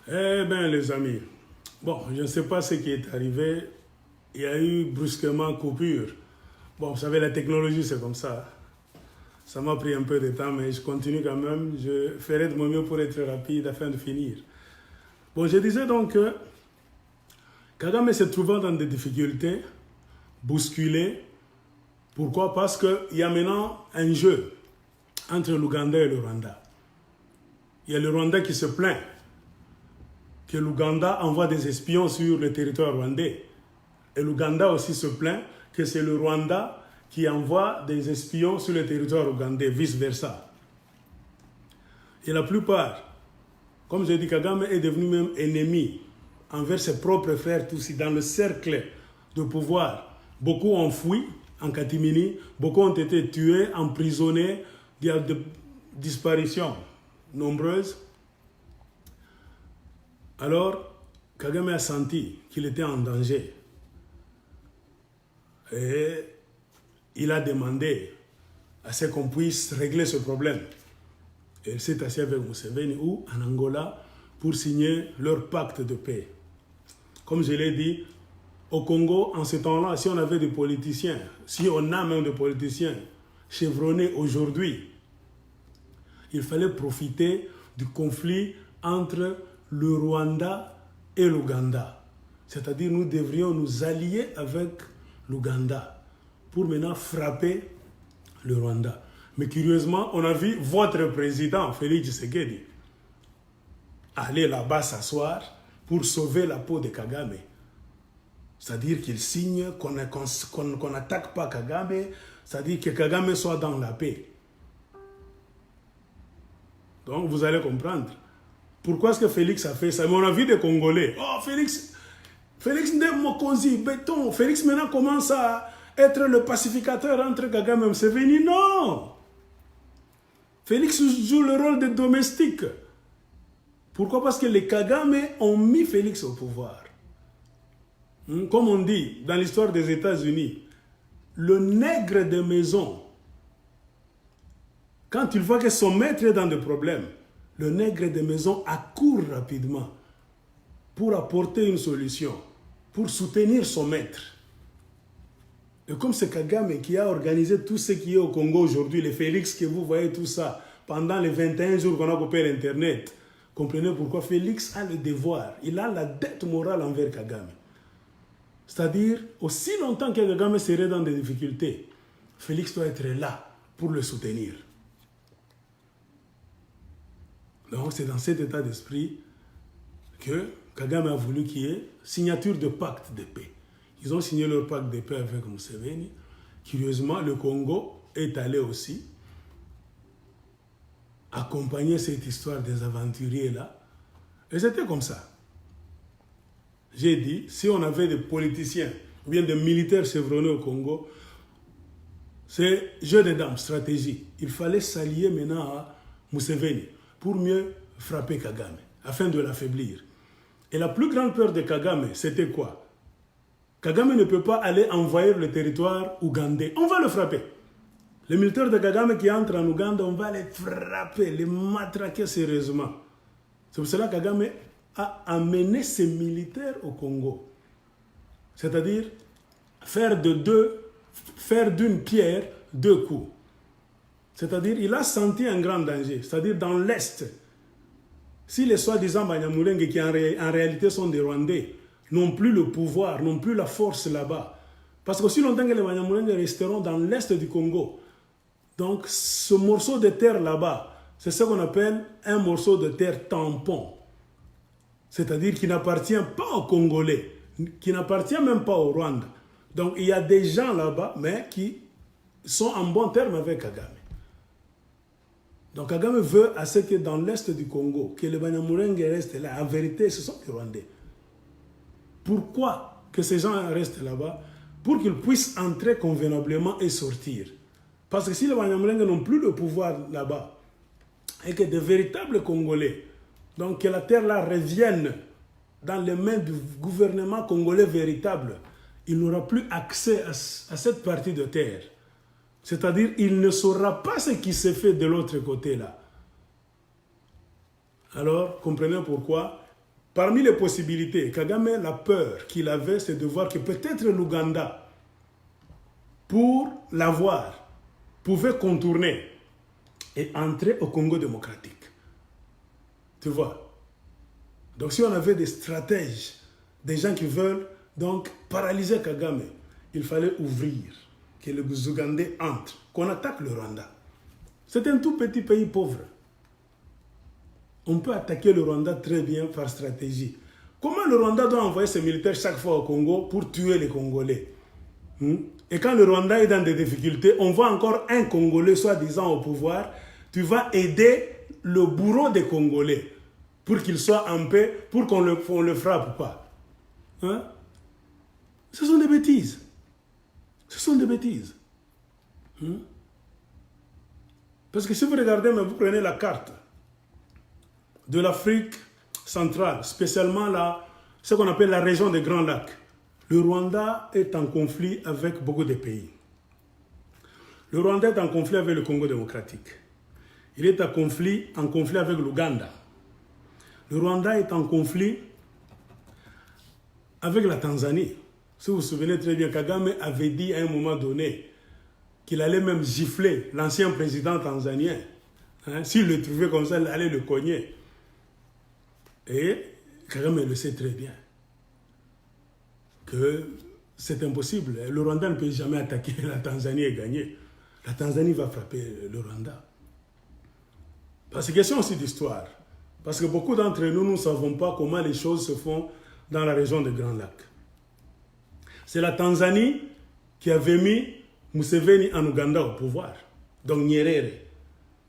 Eh bien, les amis, bon, je ne sais pas ce qui est arrivé. Il y a eu brusquement coupure. Bon, vous savez, la technologie, c'est comme ça. Ça m'a pris un peu de temps, mais je continue quand même. Je ferai de mon mieux pour être rapide afin de finir. Bon, je disais donc que Kagame se trouvant dans des difficultés, bousculé. Pourquoi? Parce qu'il y a maintenant un jeu entre l'Ouganda et le Rwanda. Il y a le Rwanda qui se plaint que l'Ouganda envoie des espions sur le territoire rwandais. Et l'Ouganda aussi se plaint que c'est le Rwanda qui envoie des espions sur le territoire ougandais, vice-versa. Et la plupart, comme je dis, Kagame est devenu même ennemi envers ses propres frères Tutsis dans le cercle de pouvoir. Beaucoup ont fui en catimini, beaucoup ont été tués, emprisonnés, il y a des disparitions nombreuses. Alors, Kagame a senti qu'il était en danger. Et il a demandé à ce qu'on puisse régler ce problème. Et il s'est assis avec Museveni ou en Angola pour signer leur pacte de paix. Comme je l'ai dit, au Congo, en ce temps-là, si on avait des politiciens, si on a même des politiciens chevronnés aujourd'hui, il fallait profiter du conflit entre le Rwanda et l'Ouganda. C'est-à-dire nous devrions nous allier avec l'Ouganda pour maintenant frapper le Rwanda. Mais curieusement, on a vu votre président, Félix Tshisekedi, aller là-bas s'asseoir pour sauver la peau de Kagame. C'est-à-dire qu'il signe qu'on n'attaque pas Kagame, c'est-à-dire que Kagame soit dans la paix. Donc vous allez comprendre. Pourquoi est-ce que Félix a fait ça? Mais on a vu des Congolais. Oh, Félix Ndem Mokonzi, béton. Félix maintenant commence à être le pacificateur entre Kagame et Museveni. Non! Félix joue le rôle de domestique. Pourquoi? Parce que les Kagame ont mis Félix au pouvoir. Comme on dit dans l'histoire des États-Unis, le nègre de maison, quand il voit que son maître est dans des problèmes, le nègre de maison accourt rapidement pour apporter une solution, pour soutenir son maître. Et comme c'est Kagame qui a organisé tout ce qui est au Congo aujourd'hui, les Félix que vous voyez tout ça, pendant les 21 jours qu'on a coupé l'Internet, comprenez pourquoi Félix a le devoir, il a la dette morale envers Kagame. C'est-à-dire, aussi longtemps que Kagame serait dans des difficultés, Félix doit être là pour le soutenir. Donc c'est dans cet état d'esprit que Kagame a voulu qu'il y ait signature de pacte de paix. Ils ont signé leur pacte de paix avec Museveni. Curieusement, le Congo est allé aussi accompagner cette histoire des aventuriers-là. Et c'était comme ça. J'ai dit, si on avait des politiciens ou bien des militaires chevronnés au Congo, c'est jeu de dames, stratégie. Il fallait s'allier maintenant à Museveni pour mieux frapper Kagame, afin de l'affaiblir. Et la plus grande peur de Kagame, c'était quoi? Kagame ne peut pas aller envahir le territoire ougandais. On va le frapper. Les militaires de Kagame qui entrent en Ouganda, on va les frapper, les matraquer sérieusement. C'est pour cela que Kagame a amené ses militaires au Congo. C'est-à-dire faire d'une pierre deux coups. C'est-à-dire il a senti un grand danger. C'est-à-dire dans l'Est, si les soi-disant Banyamulenge, qui en réalité sont des Rwandais, n'ont plus le pouvoir, n'ont plus la force là-bas. Parce qu'aussi longtemps que les Banyamulenge resteront dans l'Est du Congo, donc ce morceau de terre là-bas, c'est ce qu'on appelle un morceau de terre tampon. C'est-à-dire qui n'appartient pas aux Congolais, qui n'appartient même pas au Rwanda. Donc il y a des gens là-bas, mais qui sont en bon terme avec Kagame. Donc Kagame veut à ce que dans l'Est du Congo, que les Banyamulenge restent là. En vérité, ce sont les Rwandais. Pourquoi que ces gens restent là-bas? Pour qu'ils puissent entrer convenablement et sortir. Parce que si les Banyamulenge n'ont plus le pouvoir là-bas, et que de véritables Congolais, donc que la terre là revienne dans les mains du gouvernement congolais véritable, il n'aura plus accès à cette partie de terre. C'est-à-dire, il ne saura pas ce qui se fait de l'autre côté là. Alors, comprenez pourquoi Parmi les possibilités, Kagame, la peur qu'il avait, c'est de voir que peut-être l'Ouganda, pour l'avoir, pouvait contourner et entrer au Congo démocratique. Tu vois? Donc si on avait des stratèges, des gens qui veulent donc paralyser Kagame, il fallait ouvrir, que les Ougandais entrent, qu'on attaque le Rwanda. C'est un tout petit pays pauvre. On peut attaquer le Rwanda très bien par stratégie. Comment le Rwanda doit envoyer ses militaires chaque fois au Congo pour tuer les Congolais? Et quand le Rwanda est dans des difficultés, on voit encore un Congolais soi-disant au pouvoir, tu vas aider le bourreau des Congolais pour qu'il soit en paix, pour qu'on le frappe pas. Ce sont des bêtises. Ce sont des bêtises. Parce que si vous regardez, mais vous prenez la carte de l'Afrique centrale, spécialement ce qu'on appelle la région des Grands Lacs. Le Rwanda est en conflit avec beaucoup de pays. Le Rwanda est en conflit avec le Congo démocratique. Il est en conflit avec l'Ouganda. Le Rwanda est en conflit avec la Tanzanie. Si vous vous souvenez très bien, Kagame avait dit à un moment donné qu'il allait même gifler l'ancien président tanzanien. S'il le trouvait comme ça, il allait le cogner. Et Kagame le sait très bien que c'est impossible. Le Rwanda ne peut jamais attaquer la Tanzanie et gagner. La Tanzanie va frapper le Rwanda. C'est question aussi d'histoire. Parce que beaucoup d'entre nous, nous ne savons pas comment les choses se font dans la région des Grands Lacs. C'est la Tanzanie qui avait mis Museveni en Ouganda au pouvoir. Donc Nyerere.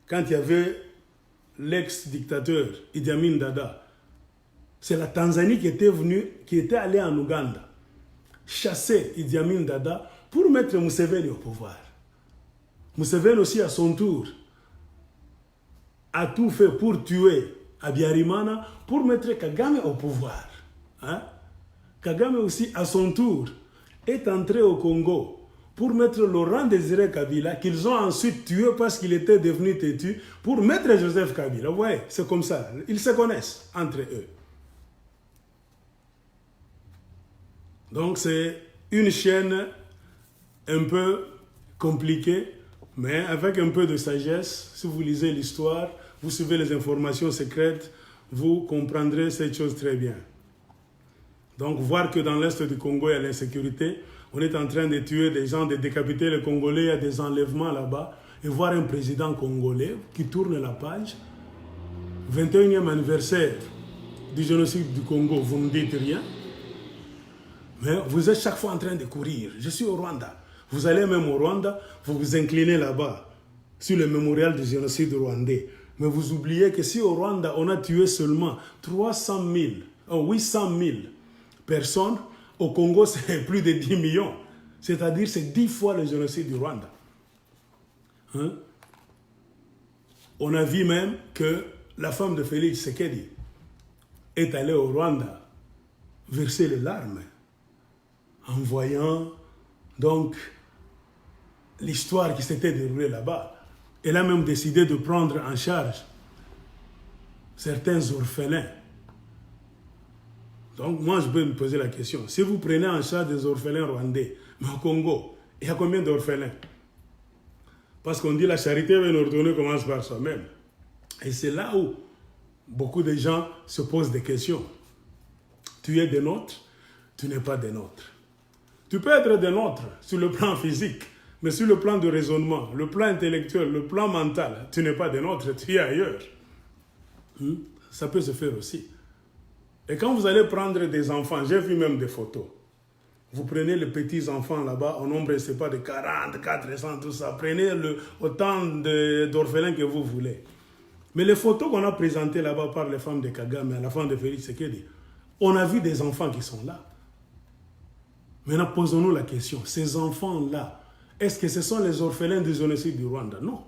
Quand il y avait l'ex-dictateur Idi Amin Dada, c'est la Tanzanie qui était allée en Ouganda, chasser Idi Amin Dada pour mettre Museveni au pouvoir. Museveni aussi, à son tour, a tout fait pour tuer Habyarimana, pour mettre Kagame au pouvoir. Kagame aussi, à son tour, est entré au Congo pour mettre Laurent Désiré Kabila, qu'ils ont ensuite tué parce qu'il était devenu têtu, pour mettre Joseph Kabila. Vous voyez, c'est comme ça. Ils se connaissent entre eux. Donc c'est une chaîne un peu compliquée, mais avec un peu de sagesse. Si vous lisez l'histoire, vous suivez les informations secrètes, vous comprendrez cette chose très bien. Donc voir que dans l'est du Congo, il y a l'insécurité, on est en train de tuer des gens, de décapiter les Congolais, il y a des enlèvements là-bas, et voir un président congolais qui tourne la page, 21e anniversaire du génocide du Congo, vous ne dites rien, mais vous êtes chaque fois en train de courir. Je suis au Rwanda. Vous allez même au Rwanda, vous vous inclinez là-bas, sur le mémorial du génocide rwandais. Mais vous oubliez que si au Rwanda, on a tué seulement 800 000 personnes, au Congo, c'est plus de 10 millions. C'est-à-dire, c'est 10 fois le génocide du Rwanda. On a vu même que la femme de Félix Tshisekedi est allée au Rwanda verser les larmes en voyant donc l'histoire qui s'était déroulée là-bas. Elle a même décidé de prendre en charge certains orphelins. Donc moi je peux me poser la question, si vous prenez en charge des orphelins rwandais, mais au Congo, il y a combien d'orphelins? Parce qu'on dit la charité bien ordonnée commence par soi-même. Et c'est là où beaucoup de gens se posent des questions. Tu es des nôtres, tu n'es pas des nôtres. Tu peux être des nôtres sur le plan physique, mais sur le plan de raisonnement, le plan intellectuel, le plan mental, tu n'es pas des nôtres, tu es ailleurs. Ça peut se faire aussi. Et quand vous allez prendre des enfants, j'ai vu même des photos, vous prenez les petits enfants là-bas, au nombre, c'est pas de 40, 400, tout ça, prenez autant d'orphelins que vous voulez. Mais les photos qu'on a présentées là-bas par les femmes de Kagame, la femme de Félix Tshisekedi, on a vu des enfants qui sont là. Maintenant, posons-nous la question, ces enfants-là, est-ce que ce sont les orphelins du génocide du Rwanda? Non.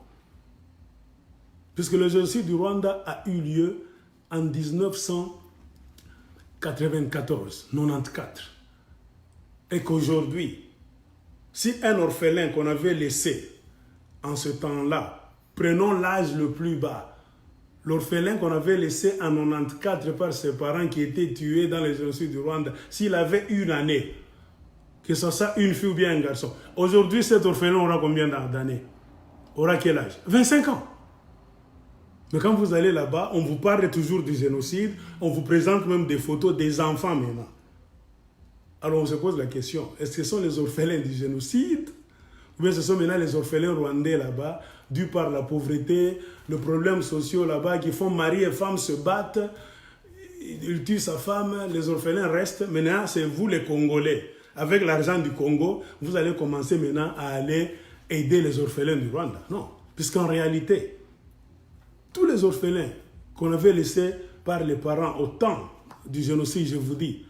Puisque le génocide du Rwanda a eu lieu en 1994, 94. Et qu'aujourd'hui, si un orphelin qu'on avait laissé en ce temps-là, prenons l'âge le plus bas, l'orphelin qu'on avait laissé en 94 par ses parents qui étaient tués dans les génocides du Rwanda, s'il avait une année, que ce soit une fille ou bien un garçon, aujourd'hui cet orphelin aura combien d'années? Aura quel âge? 25 ans. Mais quand vous allez là-bas, on vous parle toujours du génocide, on vous présente même des photos des enfants maintenant. Alors on se pose la question, est-ce que ce sont les orphelins du génocide? Ou bien ce sont maintenant les orphelins rwandais là-bas, dus par la pauvreté, le problème social là-bas, qui font mari et femme se battent, il tue sa femme, les orphelins restent. Maintenant, c'est vous les Congolais. Avec l'argent du Congo, vous allez commencer maintenant à aller aider les orphelins du Rwanda. Non, puisqu'en réalité, tous les orphelins qu'on avait laissés par les parents au temps du génocide, je vous dis,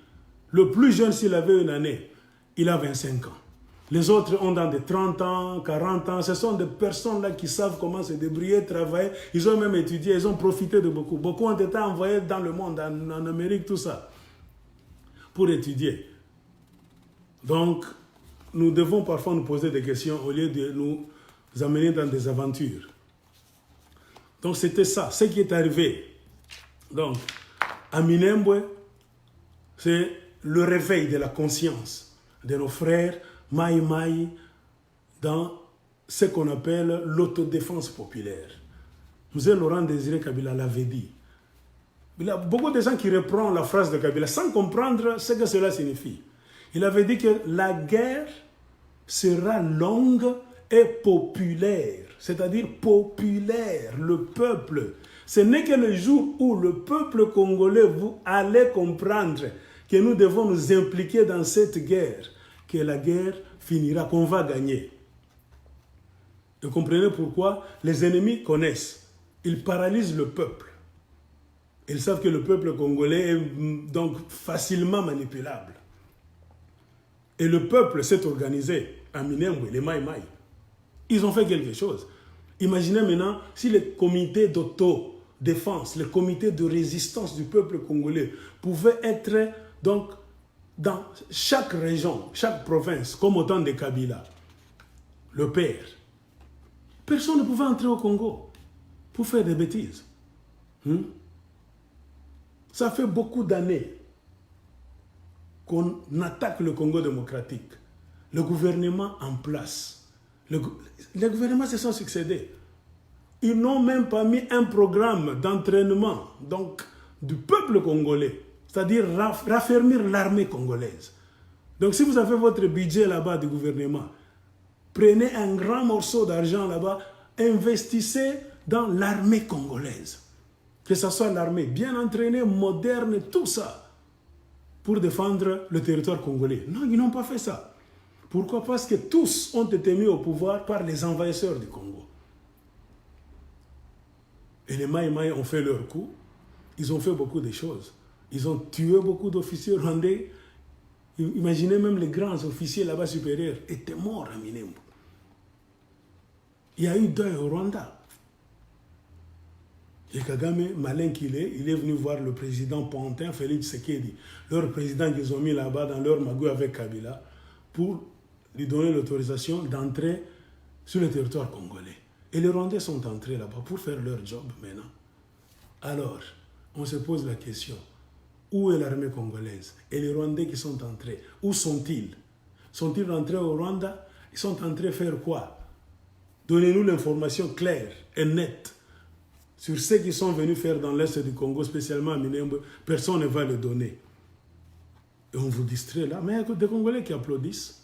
le plus jeune, s'il avait une année, il a 25 ans. Les autres ont dans des 30 ans, 40 ans. Ce sont des personnes-là qui savent comment se débrouiller, travailler. Ils ont même étudié, ils ont profité de beaucoup. Beaucoup ont été envoyés dans le monde, en Amérique, tout ça, pour étudier. Donc, nous devons parfois nous poser des questions au lieu de nous amener dans des aventures. Donc, c'était ça, ce qui est arrivé. Donc, à Minembwe, c'est le réveil de la conscience de nos frères Maï Maï dans ce qu'on appelle l'autodéfense populaire. M. Laurent Désiré Kabila l'avait dit. Il y a beaucoup de gens qui reprennent la phrase de Kabila sans comprendre ce que cela signifie. Il avait dit que la guerre sera longue et populaire, c'est-à-dire populaire, le peuple. Ce n'est que le jour où le peuple congolais, vous allez comprendre que nous devons nous impliquer dans cette guerre, que la guerre finira, qu'on va gagner. Vous comprenez pourquoi les ennemis connaissent. Ils paralysent le peuple. Ils savent que le peuple congolais est donc facilement manipulable. Et le peuple s'est organisé à Minembwe, les Maï Maï. Ils ont fait quelque chose. Imaginez maintenant si les comités d'autodéfense, les comités de résistance du peuple congolais pouvaient être donc dans chaque région, chaque province, comme au temps de Kabila, le père. Personne ne pouvait entrer au Congo pour faire des bêtises. Ça fait beaucoup d'années qu'on attaque le Congo démocratique. Le gouvernement en place. Les gouvernements se sont succédés. Ils n'ont même pas mis un programme d'entraînement donc, du peuple congolais, c'est-à-dire raffermir l'armée congolaise. Donc si vous avez votre budget là-bas du gouvernement, prenez un grand morceau d'argent là-bas, investissez dans l'armée congolaise. Que ce soit l'armée bien entraînée, moderne, tout ça, pour défendre le territoire congolais. Non, ils n'ont pas fait ça. Pourquoi? Parce que tous ont été mis au pouvoir par les envahisseurs du Congo. Et les Maï Maï ont fait leur coup. Ils ont fait beaucoup de choses. Ils ont tué beaucoup d'officiers rwandais. Imaginez même les grands officiers là-bas supérieurs étaient morts à Minembwe. Il y a eu deuil au Rwanda. Et Kagame, malin qu'il est, il est venu voir le président Pantin, Félix Tshisekedi, leur président qu'ils ont mis là-bas dans leur magouille avec Kabila, pour lui donner l'autorisation d'entrer sur le territoire congolais. Et les Rwandais sont entrés là-bas pour faire leur job maintenant. Alors, on se pose la question, où est l'armée congolaise? Et les Rwandais qui sont entrés, où sont-ils? Sont-ils rentrés au Rwanda? Ils sont entrés faire quoi? Donnez-nous l'information claire et nette sur ce qu'ils sont venus faire dans l'Est du Congo, spécialement à Minembwe. Personne ne va le donner. Et on vous distrait là, mais il y a des Congolais qui applaudissent.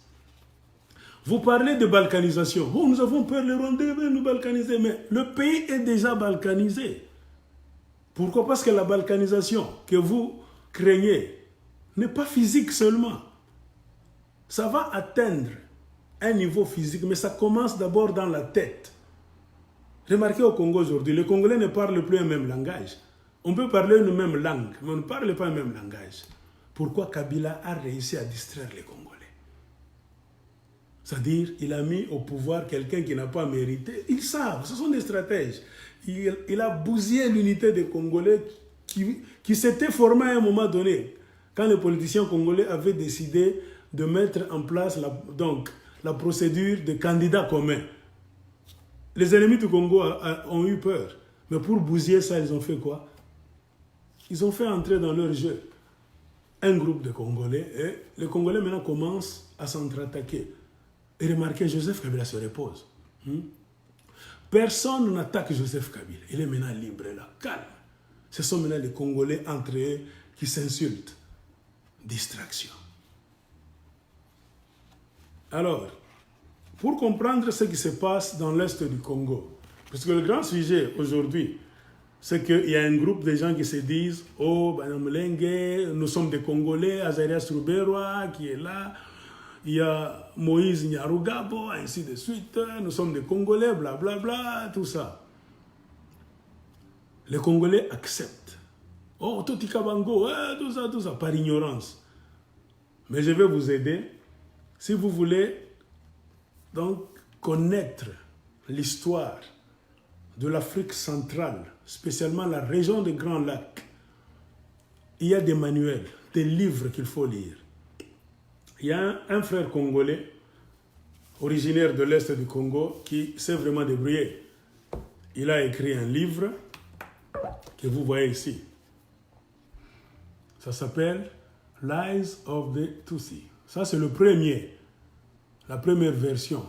Vous parlez de balkanisation. Oh, nous avons peur, les Rwandais veulent nous balkaniser. Mais le pays est déjà balkanisé. Pourquoi? Parce que la balkanisation que vous craignez n'est pas physique seulement. Ça va atteindre un niveau physique, mais ça commence d'abord dans la tête. Remarquez au Congo aujourd'hui, les Congolais ne parlent plus un même langage. On peut parler une même langue, mais on ne parle pas un même langage. Pourquoi Kabila a réussi à distraire les Congolais? C'est-à-dire, il a mis au pouvoir quelqu'un qui n'a pas mérité. Ils savent, ce sont des stratèges. Il a bousillé l'unité des Congolais qui s'était formée à un moment donné, quand les politiciens congolais avaient décidé de mettre en place la procédure de candidats communs. Les ennemis du Congo ont eu peur. Mais pour bousiller ça, ils ont fait quoi? Ils ont fait entrer dans leur jeu un groupe de Congolais et les Congolais maintenant commencent à s'entre-attaquer. Et remarquez, Joseph Kabila se repose. Personne n'attaque Joseph Kabila. Il est maintenant libre là, calme. Ce sont maintenant les Congolais entre eux qui s'insultent. Distraction. Alors, pour comprendre ce qui se passe dans l'est du Congo, parce que le grand sujet aujourd'hui, c'est qu'il y a un groupe de gens qui se disent « Oh, Banamulenge, nous sommes des Congolais, Azarias Ruberwa qui est là, il y a Moïse Nyarugabo, ainsi de suite, nous sommes des Congolais, blablabla, bla, bla, tout ça. » Les Congolais acceptent. « Oh, Toti Kabango, tout ça, par ignorance. » Mais je vais vous aider. Si vous voulez donc connaître l'histoire de l'Afrique centrale, spécialement la région des Grands Lacs, il y a des manuels, des livres qu'il faut lire. Il y a un frère congolais, originaire de l'Est du Congo, qui s'est vraiment débrouillé. Il a écrit un livre que vous voyez ici. Ça s'appelle « Lies of the Tutsi ». Ça, c'est le premier, la première version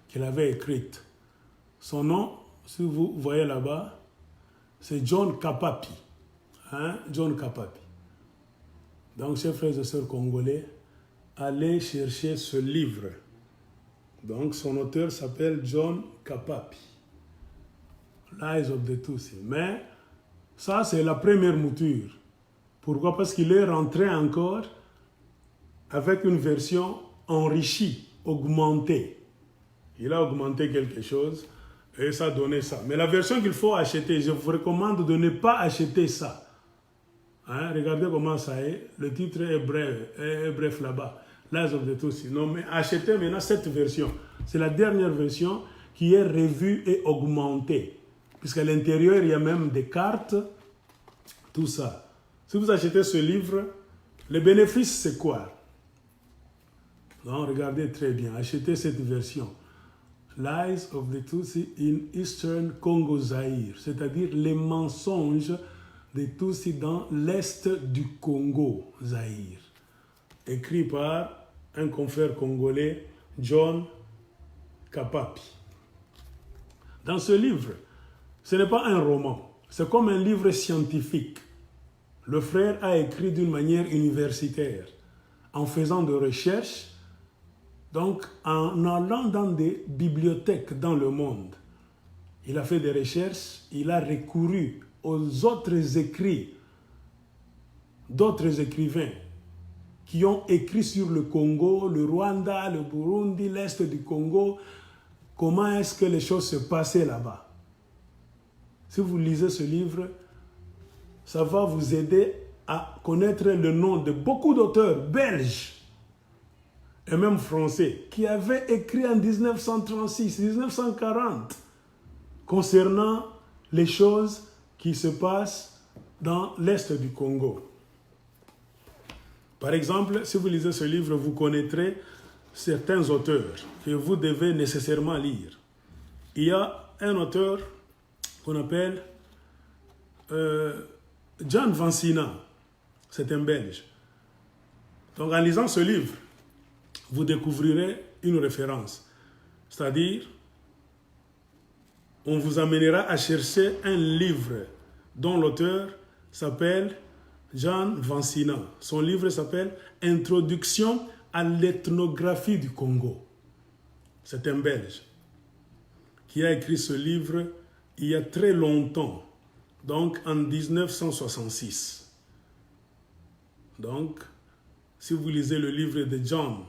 qu'il avait écrite. Son nom, si vous voyez là-bas, c'est John Kapapi. John Kapapi. Donc, chers frères et sœurs congolais, allez chercher ce livre. Donc, son auteur s'appelle John Kapapi. Lies of the Tutsi. Mais, ça, c'est la première mouture. Pourquoi? Parce qu'il est rentré encore avec une version enrichie, augmentée. Il a augmenté quelque chose et ça a donné ça. Mais la version qu'il faut acheter, je vous recommande de ne pas acheter ça. Regardez comment ça est. Le titre est bref là-bas. Lies of the Tutsi. Non, mais achetez maintenant cette version. C'est la dernière version qui est revue et augmentée. Puisqu'à l'intérieur, il y a même des cartes, tout ça. Si vous achetez ce livre, le bénéfice, c'est quoi? Non, regardez très bien. Achetez cette version. Lies of the Tutsi in Eastern Congo Zaïre. C'est-à-dire les mensonges des Tutsis dans l'est du Congo Zaïre. Écrit par un confrère congolais, John Kapapi. Dans ce livre, ce n'est pas un roman. C'est comme un livre scientifique. Le frère a écrit d'une manière universitaire, en faisant des recherches, donc en allant dans des bibliothèques dans le monde. Il a fait des recherches, il a recouru aux autres écrits d'autres écrivains qui ont écrit sur le Congo, le Rwanda, le Burundi, l'Est du Congo, comment est-ce que les choses se passaient là-bas. Si vous lisez ce livre, ça va vous aider à connaître le nom de beaucoup d'auteurs belges et même français qui avaient écrit en 1936, 1940 concernant les choses qui se passent dans l'Est du Congo. Par exemple, si vous lisez ce livre, vous connaîtrez certains auteurs que vous devez nécessairement lire. Il y a un auteur qu'on appelle Jan Van Sina, c'est un Belge. Donc en lisant ce livre, vous découvrirez une référence. C'est-à-dire, on vous amènera à chercher un livre dont l'auteur s'appelle Jan Van Sina. Son livre s'appelle « Introduction à l'ethnographie du Congo ». C'est un Belge qui a écrit ce livre il y a très longtemps, donc en 1966. Donc, si vous lisez le livre de Jan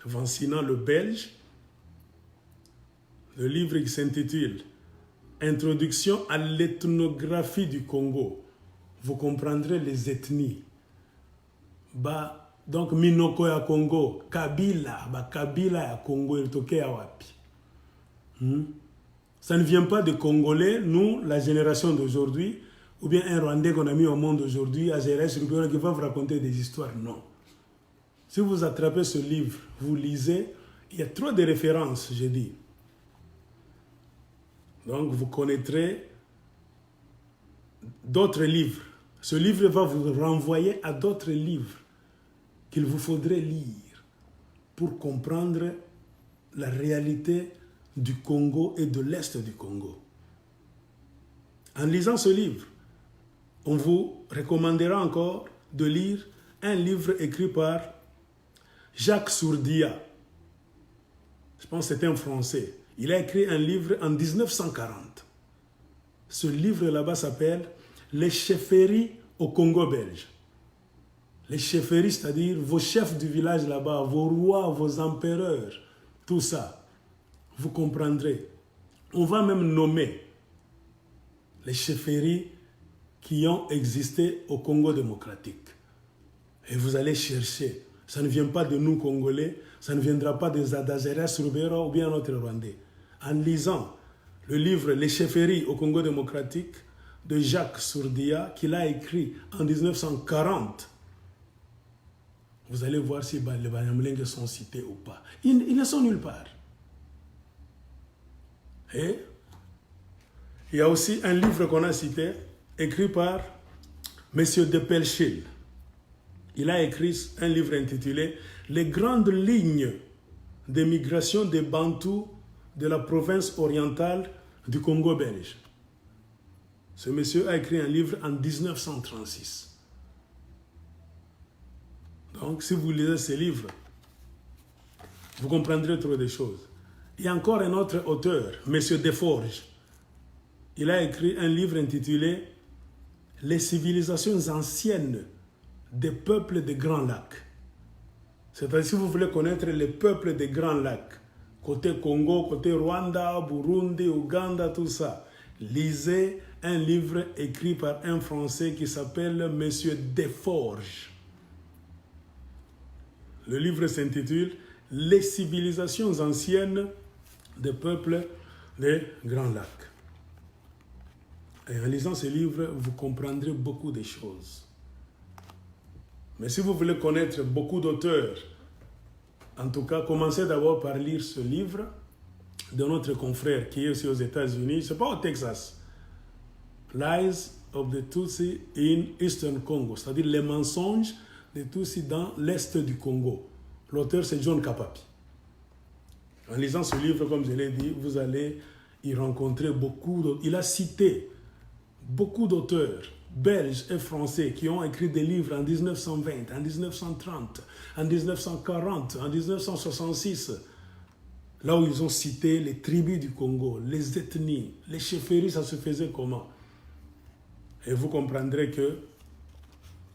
Van Sina, le Belge, le livre qui s'intitule « Introduction à l'ethnographie du Congo », vous comprendrez les ethnies. Donc, Minoko ya Congo, Kabila, Kabila ya Congo, il toke ya wapi. Ça ne vient pas de Congolais, nous, la génération d'aujourd'hui, ou bien un Rwandais qu'on a mis au monde aujourd'hui, Azérès Rubéon, qui va vous raconter des histoires. Non. Si vous attrapez ce livre, vous lisez, il y a trop de références, j'ai dit. Donc, vous connaîtrez d'autres livres. Ce livre va vous renvoyer à d'autres livres qu'il vous faudrait lire pour comprendre la réalité du Congo et de l'Est du Congo. En lisant ce livre, on vous recommandera encore de lire un livre écrit par Jacques Sourdia. Je pense que c'est un Français. Il a écrit un livre en 1940. Ce livre là-bas s'appelle « Les chefferies au Congo belge ». Les chefferies, c'est-à-dire vos chefs du village là-bas, vos rois, vos empereurs, tout ça, vous comprendrez. On va même nommer les chefferies qui ont existé au Congo démocratique. Et vous allez chercher. Ça ne vient pas de nous, Congolais, ça ne viendra pas des Adazeres Rubero ou bien notre Rwandais. En lisant le livre « Les chefferies au Congo démocratique » de Jacques Sourdia, qu'il a écrit en 1940, vous allez voir si les Banyamulenge sont cités ou pas. Ils ne sont nulle part. Et il y a aussi un livre qu'on a cité, écrit par M. Depelchil. Il a écrit un livre intitulé « Les grandes lignes de migration des Bantous de la province orientale du Congo belge ». Ce monsieur a écrit un livre en 1936. Donc, si vous lisez ce livre, vous comprendrez trop de choses. Il y a encore un autre auteur, M. Desforges. Il a écrit un livre intitulé « Les civilisations anciennes des peuples des Grands Lacs ». C'est-à-dire, si vous voulez connaître les peuples des Grands Lacs, côté Congo, côté Rwanda, Burundi, Ouganda, tout ça, lisez un livre écrit par un Français qui s'appelle M. Desforges. Le livre s'intitule « Les civilisations anciennes des peuples des Grands Lacs ». Et en lisant ce livre, vous comprendrez beaucoup de choses. Mais si vous voulez connaître beaucoup d'auteurs, en tout cas, commencez d'abord par lire ce livre de notre confrère qui est aussi aux États-Unis, c'est pas au Texas. Lies of the Tutsi in Eastern Congo, c'est-à-dire les mensonges des Tutsis dans l'Est du Congo. L'auteur, c'est John Kapapi. En lisant ce livre, comme je l'ai dit, vous allez y rencontrer beaucoup d'auteurs. Il a cité beaucoup d'auteurs belges et français qui ont écrit des livres en 1920, en 1930, en 1940, en 1966, là où ils ont cité les tribus du Congo, les ethnies, les chefferies, ça se faisait comment. Et vous comprendrez que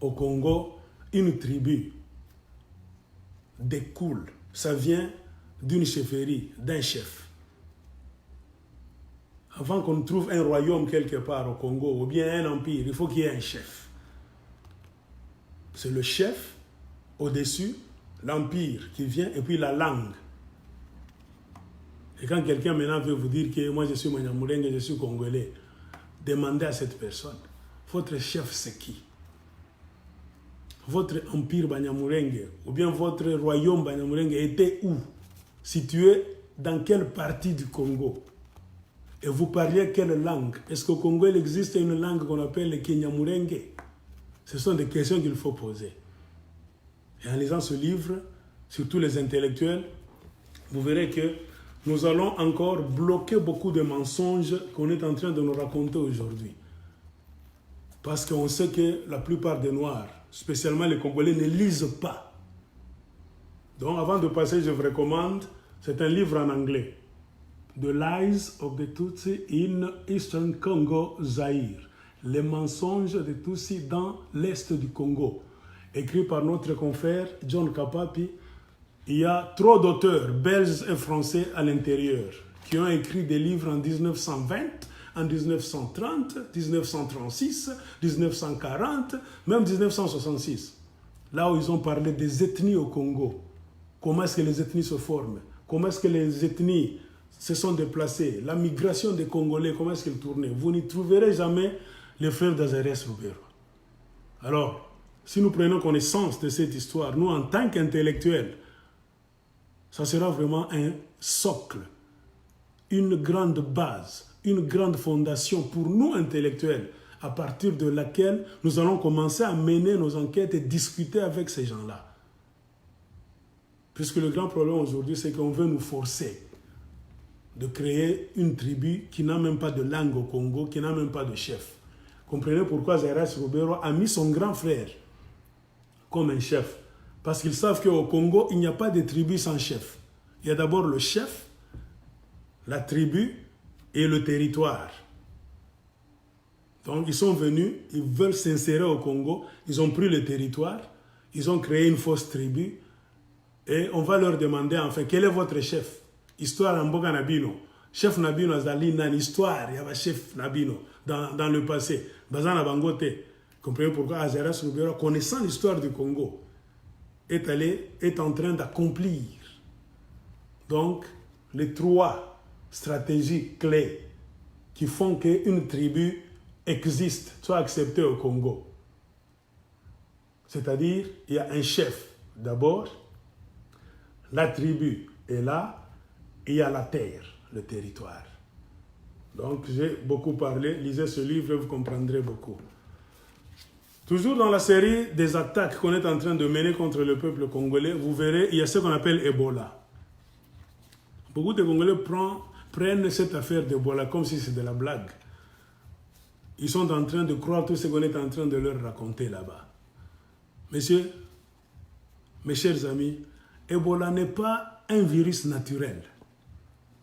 au Congo, une tribu découle, ça vient d'une chefferie, d'un chef. Avant qu'on trouve un royaume quelque part au Congo, ou bien un empire, il faut qu'il y ait un chef. C'est le chef, au-dessus, l'empire qui vient, et puis la langue. Et quand quelqu'un maintenant veut vous dire que moi je suis Banyamulenge, je suis Congolais, demandez à cette personne, votre chef c'est qui? Votre empire Banyamulenge, ou bien votre royaume Banyamulenge était où? Situé dans quelle partie du Congo? Et vous parliez quelle langue? Est-ce qu'au Congo, il existe une langue qu'on appelle le Kinyamulenge? Ce sont des questions qu'il faut poser. Et en lisant ce livre, surtout les intellectuels, vous verrez que nous allons encore bloquer beaucoup de mensonges qu'on est en train de nous raconter aujourd'hui. Parce qu'on sait que la plupart des Noirs, spécialement les Congolais, ne lisent pas. Donc avant de passer, je vous recommande, c'est un livre en anglais. The Lies of the Tutsi in Eastern Congo, Zaïre. Les mensonges des Tutsis dans l'Est du Congo. Écrit par notre confrère John Kapapi. Il y a trop d'auteurs belges et français à l'intérieur qui ont écrit des livres en 1920, en 1930, 1936, 1940, même 1966. Là où ils ont parlé des ethnies au Congo. Comment est-ce que les ethnies se forment? Comment est-ce que les ethnies se sont déplacées? La migration des Congolais, comment est-ce qu'elle tournait? Vous n'y trouverez jamais les frères d'Azares Rubero. Alors, si nous prenons connaissance de cette histoire, nous en tant qu'intellectuels, ça sera vraiment un socle, une grande base, une grande fondation pour nous intellectuels à partir de laquelle nous allons commencer à mener nos enquêtes et discuter avec ces gens-là. Puisque le grand problème aujourd'hui, c'est qu'on veut nous forcer de créer une tribu qui n'a même pas de langue au Congo, qui n'a même pas de chef. Comprenez pourquoi Jairus Robero a mis son grand frère comme un chef. Parce qu'ils savent qu'au Congo, il n'y a pas de tribu sans chef. Il y a d'abord le chef, la tribu et le territoire. Donc ils sont venus, ils veulent s'insérer au Congo, ils ont pris le territoire, ils ont créé une fausse tribu et on va leur demander enfin quel est votre chef. Histoire en Boga Nabino. Chef Nabino Azali nan histoire, il y avait chef Nabino dans le passé. Bazana Bangote. Comprenez pourquoi Jairus Robero, connaissant l'histoire du Congo, est en train d'accomplir donc les 3 stratégies clés qui font qu'une tribu existe, soit acceptée au Congo. C'est-à-dire, il y a un chef d'abord, la tribu est là, et il y a la terre, le territoire. Donc j'ai beaucoup parlé, lisez ce livre et vous comprendrez beaucoup. Toujours dans la série des attaques qu'on est en train de mener contre le peuple congolais, vous verrez, il y a ce qu'on appelle Ebola. Beaucoup de Congolais prennent cette affaire d'Ebola comme si c'était de la blague. Ils sont en train de croire tout ce qu'on est en train de leur raconter là-bas. Messieurs, mes chers amis, Ebola n'est pas un virus naturel.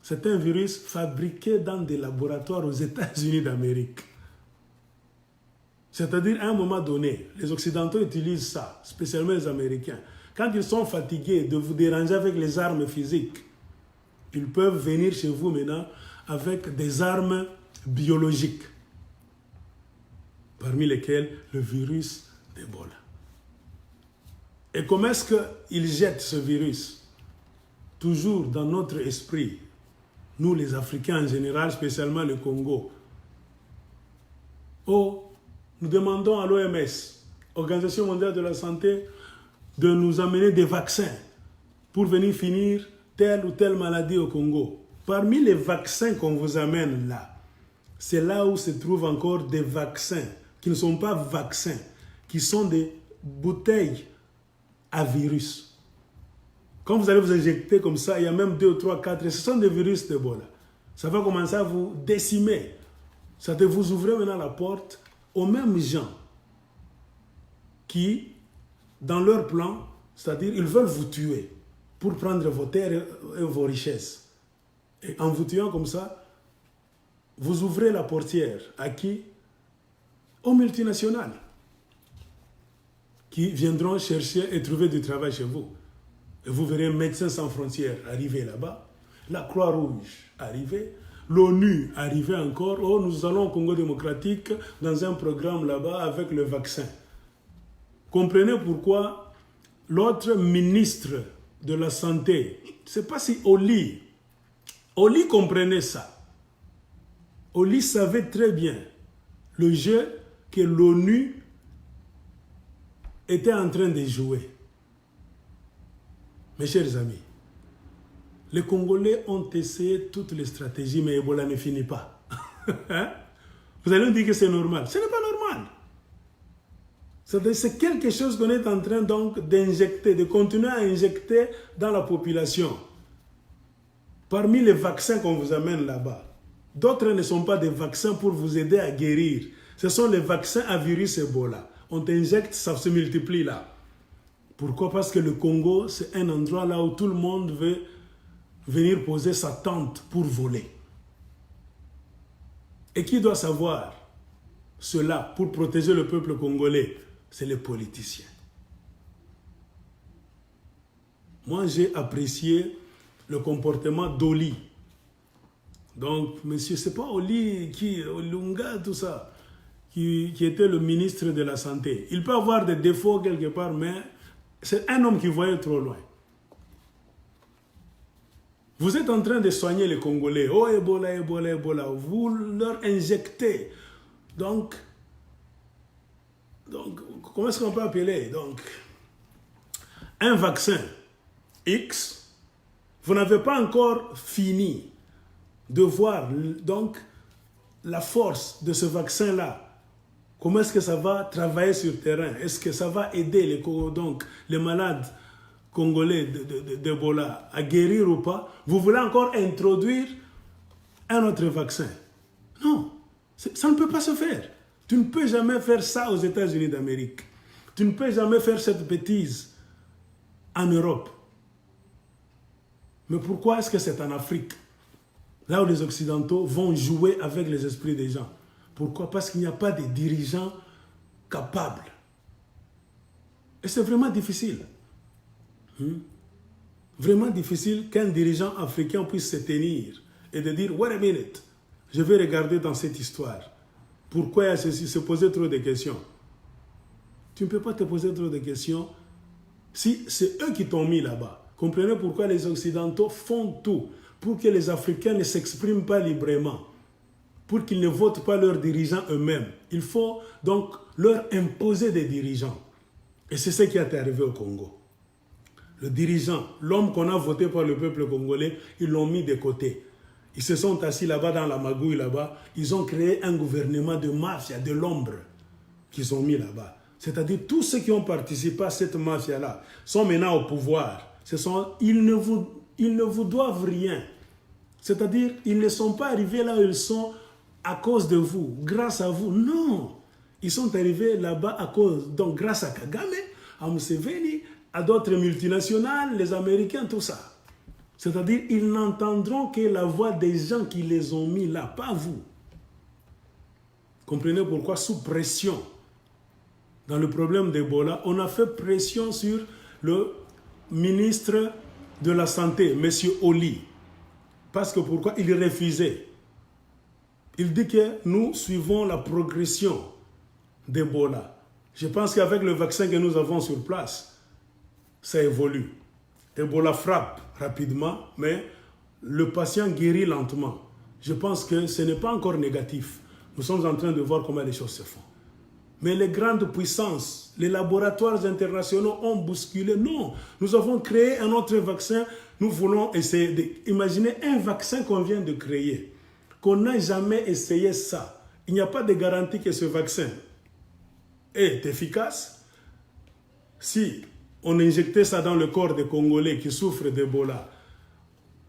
C'est un virus fabriqué dans des laboratoires aux États-Unis d'Amérique. C'est-à-dire, à un moment donné, les Occidentaux utilisent ça, spécialement les Américains. Quand ils sont fatigués de vous déranger avec les armes physiques, ils peuvent venir chez vous maintenant avec des armes biologiques, parmi lesquelles le virus d'Ebola. Et comment est-ce qu'ils jettent ce virus? Toujours dans notre esprit, nous les Africains en général, spécialement le Congo. Oh, nous demandons à l'OMS, Organisation mondiale de la santé, de nous amener des vaccins pour venir finir telle ou telle maladie au Congo. Parmi les vaccins qu'on vous amène là, c'est là où se trouvent encore des vaccins qui ne sont pas vaccins, qui sont des bouteilles à virus. Quand vous allez vous injecter comme ça, il y a même 2, 3, 4, ce sont des virus d'Ebola. Ça va commencer à vous décimer. Ça va vous ouvrir maintenant la porte aux mêmes gens qui, dans leur plan, c'est-à-dire ils veulent vous tuer pour prendre vos terres et vos richesses. Et en vous tuant comme ça, vous ouvrez la portière à qui? Aux multinationales qui viendront chercher et trouver du travail chez vous. Et vous verrez Médecins sans frontières arriver là-bas, la Croix-Rouge arriver, l'ONU arriver encore. Oh, nous allons au Congo démocratique dans un programme là-bas avec le vaccin. Comprenez pourquoi l'autre ministre de la Santé, je ne sais pas si Oli comprenait ça. Oli savait très bien le jeu que l'ONU était en train de jouer. Mes chers amis, les Congolais ont essayé toutes les stratégies, mais Ebola ne finit pas. Hein? Vous allez me dire que c'est normal. Ce n'est pas normal. C'est quelque chose qu'on est en train donc d'injecter, de continuer à injecter dans la population. Parmi les vaccins qu'on vous amène là-bas, d'autres ne sont pas des vaccins pour vous aider à guérir. Ce sont les vaccins à virus Ebola. On t'injecte, ça se multiplie là. Pourquoi? Parce que le Congo, c'est un endroit là où tout le monde veut venir poser sa tente pour voler. Et qui doit savoir cela pour protéger le peuple congolais? C'est les politiciens. Moi, j'ai apprécié le comportement d'Oli. Donc, monsieur, c'est pas Oli Olunga, tout ça, qui était le ministre de la Santé. Il peut avoir des défauts quelque part, mais c'est un homme qui voyait trop loin. Vous êtes en train de soigner les Congolais. Oh, Ebola, Ebola, Ebola. Vous leur injectez. Donc comment est-ce qu'on peut appeler? Donc, un vaccin X, vous n'avez pas encore fini de voir donc la force de ce vaccin-là Comment est-ce que ça va travailler sur le terrain? Est-ce que ça va aider les malades congolais d'Ebola à guérir ou pas? Vous voulez encore introduire un autre vaccin? Non, ça ne peut pas se faire. Tu ne peux jamais faire ça aux États-Unis d'Amérique. Tu ne peux jamais faire cette bêtise en Europe. Mais pourquoi est-ce que c'est en Afrique, là où les Occidentaux vont jouer avec les esprits des gens? Pourquoi? Parce qu'il n'y a pas de dirigeants capables. Et c'est vraiment difficile. Vraiment difficile qu'un dirigeant africain puisse se tenir et de dire « Wait a minute, je vais regarder dans cette histoire. Pourquoi il y a ceci ?» Se poser trop de questions. Tu ne peux pas te poser trop de questions si c'est eux qui t'ont mis là-bas. Comprenez pourquoi les Occidentaux font tout pour que les Africains ne s'expriment pas librement, pour qu'ils ne votent pas leurs dirigeants eux-mêmes. Il faut donc leur imposer des dirigeants. Et c'est ce qui est arrivé au Congo. Le dirigeant, l'homme qu'on a voté par le peuple congolais, ils l'ont mis de côté. Ils se sont assis là-bas dans la magouille là-bas. Ils ont créé un gouvernement de mafia, de l'ombre, qu'ils ont mis là-bas. C'est-à-dire tous ceux qui ont participé à cette mafia-là sont maintenant au pouvoir. Ils ne vous doivent rien. C'est-à-dire, ils ne sont pas arrivés là où ils sont à cause de vous, grâce à vous. Non. Ils sont arrivés là-bas donc grâce à Kagame, à Museveni, à d'autres multinationales, les Américains, tout ça. C'est-à-dire, ils n'entendront que la voix des gens qui les ont mis là, pas vous. Comprenez pourquoi, sous pression, dans le problème d'Ebola, on a fait pression sur le ministre de la Santé, M. Oli. Parce que pourquoi? Il refusait. Il dit que nous suivons la progression d'Ebola. Je pense qu'avec le vaccin que nous avons sur place, ça évolue. Ebola frappe rapidement, mais le patient guérit lentement. Je pense que ce n'est pas encore négatif. Nous sommes en train de voir comment les choses se font. Mais les grandes puissances, les laboratoires internationaux ont bousculé. Non, nous avons créé un autre vaccin. Nous voulons essayer d'imaginer un vaccin qu'on vient de créer, qu'on n'a jamais essayé ça. Il n'y a pas de garantie que ce vaccin est efficace. Si on injectait ça dans le corps des Congolais qui souffrent d'Ebola,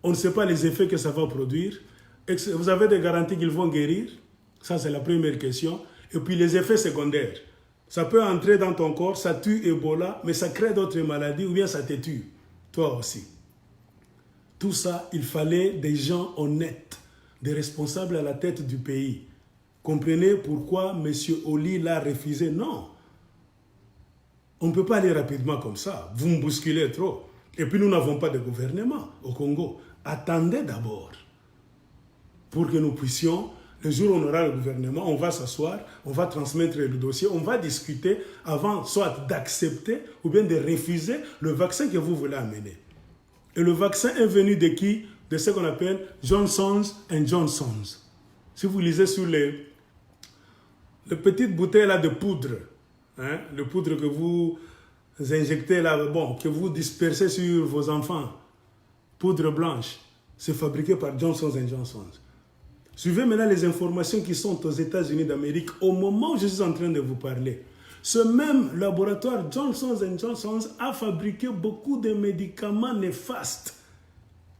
on ne sait pas les effets que ça va produire. Vous avez des garanties qu'ils vont guérir? Ça, c'est la première question. Et puis les effets secondaires. Ça peut entrer dans ton corps, ça tue Ebola, mais ça crée d'autres maladies ou bien ça te tue. Toi aussi. Tout ça, il fallait des gens honnêtes, des responsables à la tête du pays. Comprenez pourquoi M. Oli l'a refusé? Non. On ne peut pas aller rapidement comme ça. Vous me bousculez trop. Et puis nous n'avons pas de gouvernement au Congo. Attendez d'abord pour que nous puissions, le jour où on aura le gouvernement, on va s'asseoir, on va transmettre le dossier, on va discuter avant soit d'accepter ou bien de refuser le vaccin que vous voulez amener. Et le vaccin est venu de qui? De ce qu'on appelle Johnson & Johnson. Si vous lisez sur les petites bouteilles là de poudre, hein, le poudre que vous injectez là, bon, que vous dispersez sur vos enfants, poudre blanche, c'est fabriqué par Johnson & Johnson. Suivez maintenant les informations qui sont aux États-Unis d'Amérique au moment où je suis en train de vous parler. Ce même laboratoire Johnson & Johnson a fabriqué beaucoup de médicaments néfastes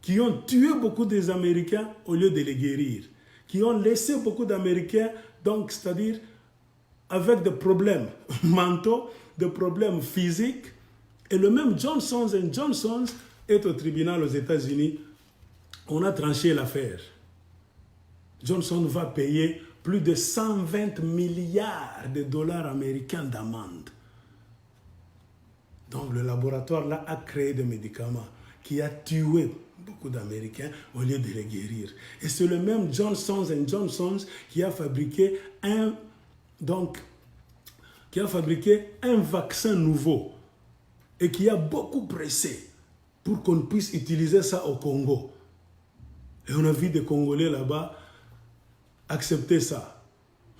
qui ont tué beaucoup des Américains au lieu de les guérir, qui ont laissé beaucoup d'Américains, donc c'est-à-dire avec des problèmes mentaux, des problèmes physiques. Et le même Johnson & Johnson est au tribunal aux États-Unis. On a tranché l'affaire. Johnson va payer plus de 120 milliards de dollars américains d'amende. Donc le laboratoire là a créé des médicaments qui a tué beaucoup d'Américains au lieu de les guérir. Et c'est le même Johnson & Johnson qui a fabriqué un vaccin nouveau et qui a beaucoup pressé pour qu'on puisse utiliser ça au Congo. Et on a vu des Congolais là-bas accepter ça.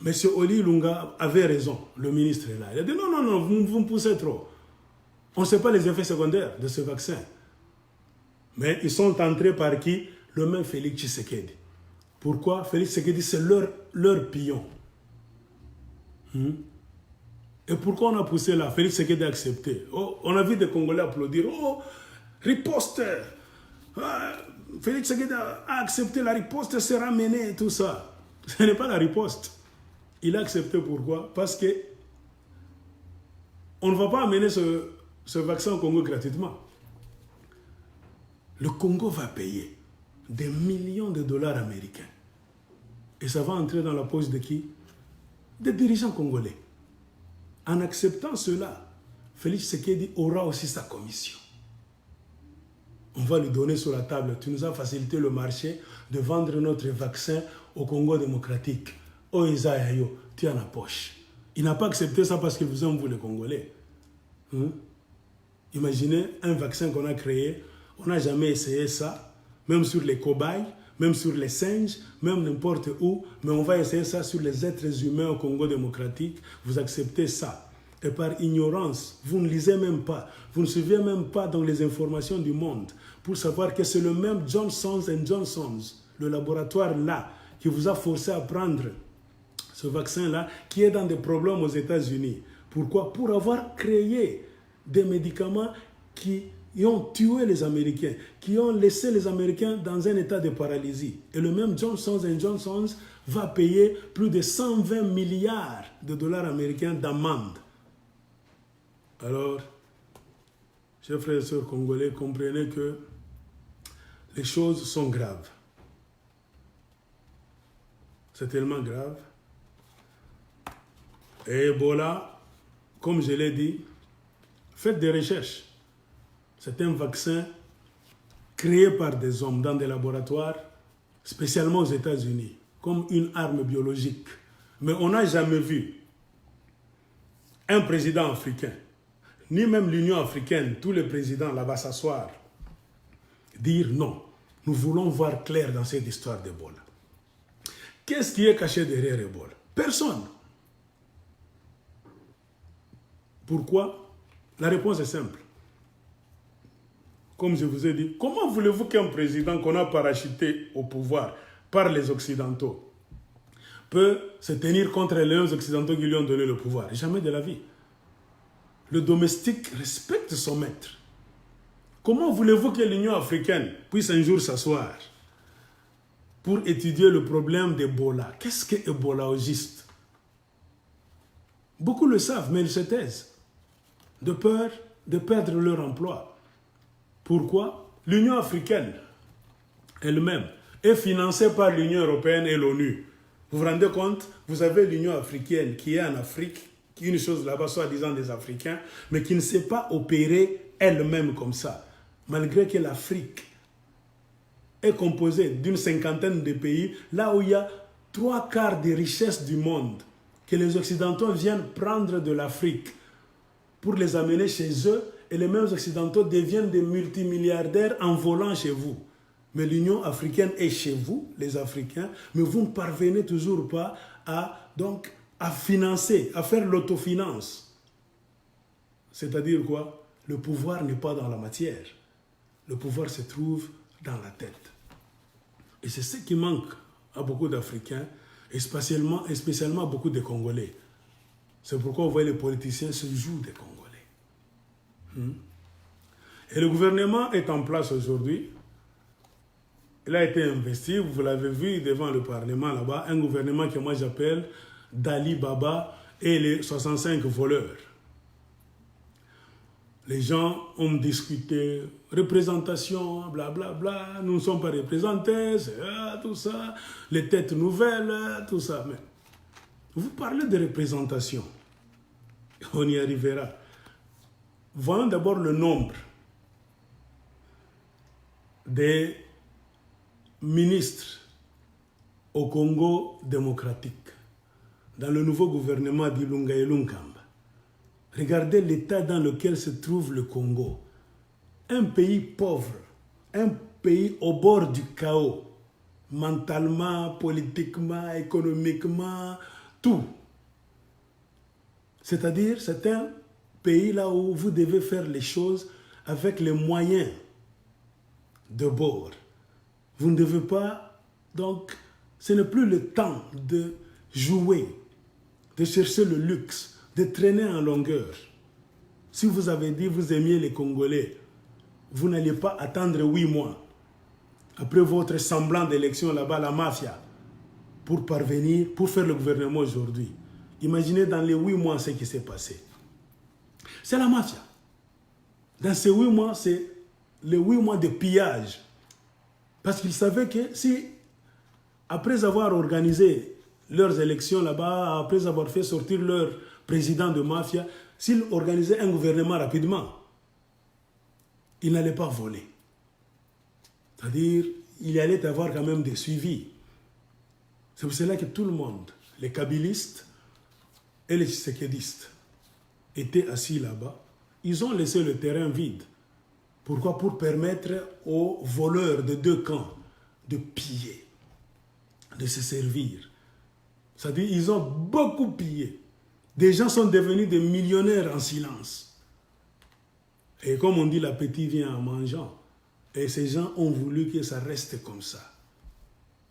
Monsieur Oli Lunga avait raison, le ministre est là. Il a dit non, vous me poussez trop. On ne sait pas les effets secondaires de ce vaccin. Mais ils sont entrés par qui? Le même Félix Tshisekedi. Pourquoi? Félix Tshisekedi, c'est leur pion. Et pourquoi on a poussé là? Félix Tshisekedi a accepté. Oh, on a vu des Congolais applaudir. Oh, riposte. Félix Tshisekedi a accepté, la riposte sera menée et tout ça. Ce n'est pas la riposte. Il a accepté pourquoi? Parce que on ne va pas amener ce vaccin au Congo gratuitement. Le Congo va payer des millions de dollars américains. Et ça va entrer dans la poche de qui? Des dirigeants congolais. En acceptant cela, Félix Tshisekedi aura aussi sa commission. On va lui donner sur la table. Tu nous as facilité le marché de vendre notre vaccin au Congo démocratique. Oh Isaïayo, tu as la poche. Il n'a pas accepté ça parce que vous aimez vous les Congolais. Imaginez un vaccin qu'on a créé. On n'a jamais essayé ça, même sur les cobayes, même sur les singes, même n'importe où. Mais on va essayer ça sur les êtres humains au Congo démocratique. Vous acceptez ça. Et par ignorance, vous ne lisez même pas, vous ne suivez même pas dans les informations du monde pour savoir que c'est le même Johnson & Johnson, le laboratoire là, qui vous a forcé à prendre ce vaccin-là, qui est dans des problèmes aux États-Unis. Pourquoi? Pour avoir créé des médicaments qui ont tué les Américains, qui ont laissé les Américains dans un état de paralysie. Et le même Johnson & Johnson va payer plus de 120 milliards de dollars américains d'amende. Alors, chers frères et sœurs congolais, comprenez que les choses sont graves. C'est tellement grave. Et Ebola, comme je l'ai dit, faites des recherches. C'est un vaccin créé par des hommes dans des laboratoires, spécialement aux États-Unis, comme une arme biologique. Mais on n'a jamais vu un président africain, ni même l'Union africaine, tous les présidents là-bas s'asseoir, dire non, nous voulons voir clair dans cette histoire d'Ebola. Qu'est-ce qui est caché derrière Ebola? Personne. Pourquoi? La réponse est simple. Comme je vous ai dit, comment voulez-vous qu'un président qu'on a parachuté au pouvoir par les Occidentaux peut se tenir contre les Occidentaux qui lui ont donné le pouvoir? Jamais de la vie. Le domestique respecte son maître. Comment voulez-vous que l'Union africaine puisse un jour s'asseoir pour étudier le problème d'Ebola? Qu'est-ce que Ebola au juste? Beaucoup le savent, mais ils se taisent, de peur de perdre leur emploi. Pourquoi? L'Union africaine elle-même est financée par l'Union européenne et l'ONU. Vous vous rendez compte? Vous avez l'Union africaine qui est en Afrique, qui est une chose là-bas, soi-disant des Africains, mais qui ne sait pas opérer elle-même comme ça. Malgré que l'Afrique est composée d'une cinquantaine de pays, là où il y a 3/4 des richesses du monde, que les Occidentaux viennent prendre de l'Afrique pour les amener chez eux, et les mêmes Occidentaux deviennent des multimilliardaires en volant chez vous. Mais l'Union africaine est chez vous, les Africains, mais vous ne parvenez toujours pas à financer, à faire l'autofinance. C'est-à-dire quoi? Le pouvoir n'est pas dans la matière. Le pouvoir se trouve dans la tête. Et c'est ce qui manque à beaucoup d'Africains, et spécialement à beaucoup de Congolais. C'est pourquoi vous voyez les politiciens se jouent des Congolais. Et le gouvernement est en place aujourd'hui. Il a été investi, vous l'avez vu devant le Parlement là-bas, un gouvernement que moi j'appelle Dali Baba et les 65 voleurs. Les gens ont discuté, représentation, blablabla, nous ne sommes pas représentés, c'est tout ça, les têtes nouvelles, tout ça. Mais vous parlez de représentation, on y arrivera. Voyons d'abord le nombre des ministres au Congo démocratique, dans le nouveau gouvernement d'Ilunga Ilunkamba. Regardez l'état dans lequel se trouve le Congo. Un pays pauvre, un pays au bord du chaos, mentalement, politiquement, économiquement, tout. C'est-à-dire, c'est un pays là où vous devez faire les choses avec les moyens de bord. Vous ne devez pas, donc, ce n'est plus le temps de jouer, de chercher le luxe. de traîner en longueur. Si vous avez dit vous aimiez les Congolais, vous n'allez pas attendre 8 mois après votre semblant d'élection là-bas, la mafia, pour parvenir, pour faire le gouvernement aujourd'hui. Imaginez dans les 8 mois ce qui s'est passé. C'est la mafia. Dans ces 8 mois, c'est les 8 mois de pillage. Parce qu'ils savaient que si, après avoir organisé leurs élections là-bas, après avoir fait sortir leur président de mafia, s'ils organisaient un gouvernement rapidement, ils n'allaient pas voler. C'est-à-dire, il y allait avoir quand même des suivis. C'est pour cela que tout le monde, les kabylistes et les tshisekédistes, étaient assis là-bas. Ils ont laissé le terrain vide. Pourquoi? Pour permettre aux voleurs de deux camps de piller, de se servir. C'est-à-dire qu'ils ont beaucoup pillé. Des gens sont devenus des millionnaires en silence. Et comme on dit, l'appétit vient en mangeant. Et ces gens ont voulu que ça reste comme ça.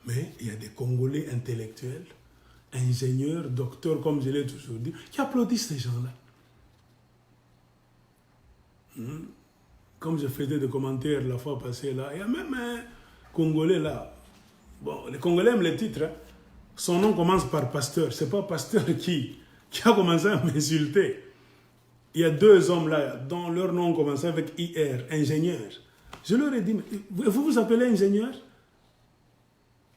Mais il y a des Congolais intellectuels, ingénieurs, docteurs, comme je l'ai toujours dit, qui applaudissent ces gens-là. Comme je faisais des commentaires la fois passée là, il y a même un Congolais là. Bon, les Congolais aiment les titres. Hein. Son nom commence par Pasteur. Ce n'est pas Pasteur qui a commencé à m'insulter. Il y a 2 hommes là dont leur nom commençait avec IR, ingénieur. Je leur ai dit, mais vous vous appelez ingénieur?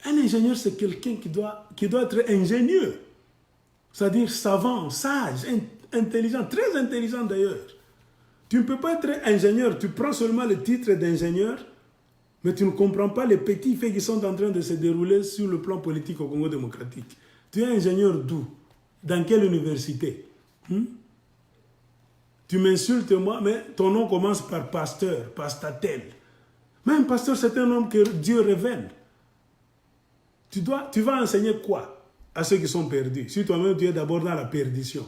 Un ingénieur, c'est quelqu'un qui doit être ingénieux. C'est-à-dire savant, sage, intelligent, très intelligent d'ailleurs. Tu ne peux pas être ingénieur, tu prends seulement le titre d'ingénieur, mais tu ne comprends pas les petits faits qui sont en train de se dérouler sur le plan politique au Congo démocratique. Tu es ingénieur d'où? Dans quelle université? Tu m'insultes moi, mais ton nom commence par pasteur, pastatel. Même pasteur, c'est un homme que Dieu révèle. Tu vas enseigner quoi à ceux qui sont perdus? Si toi-même tu es d'abord dans la perdition.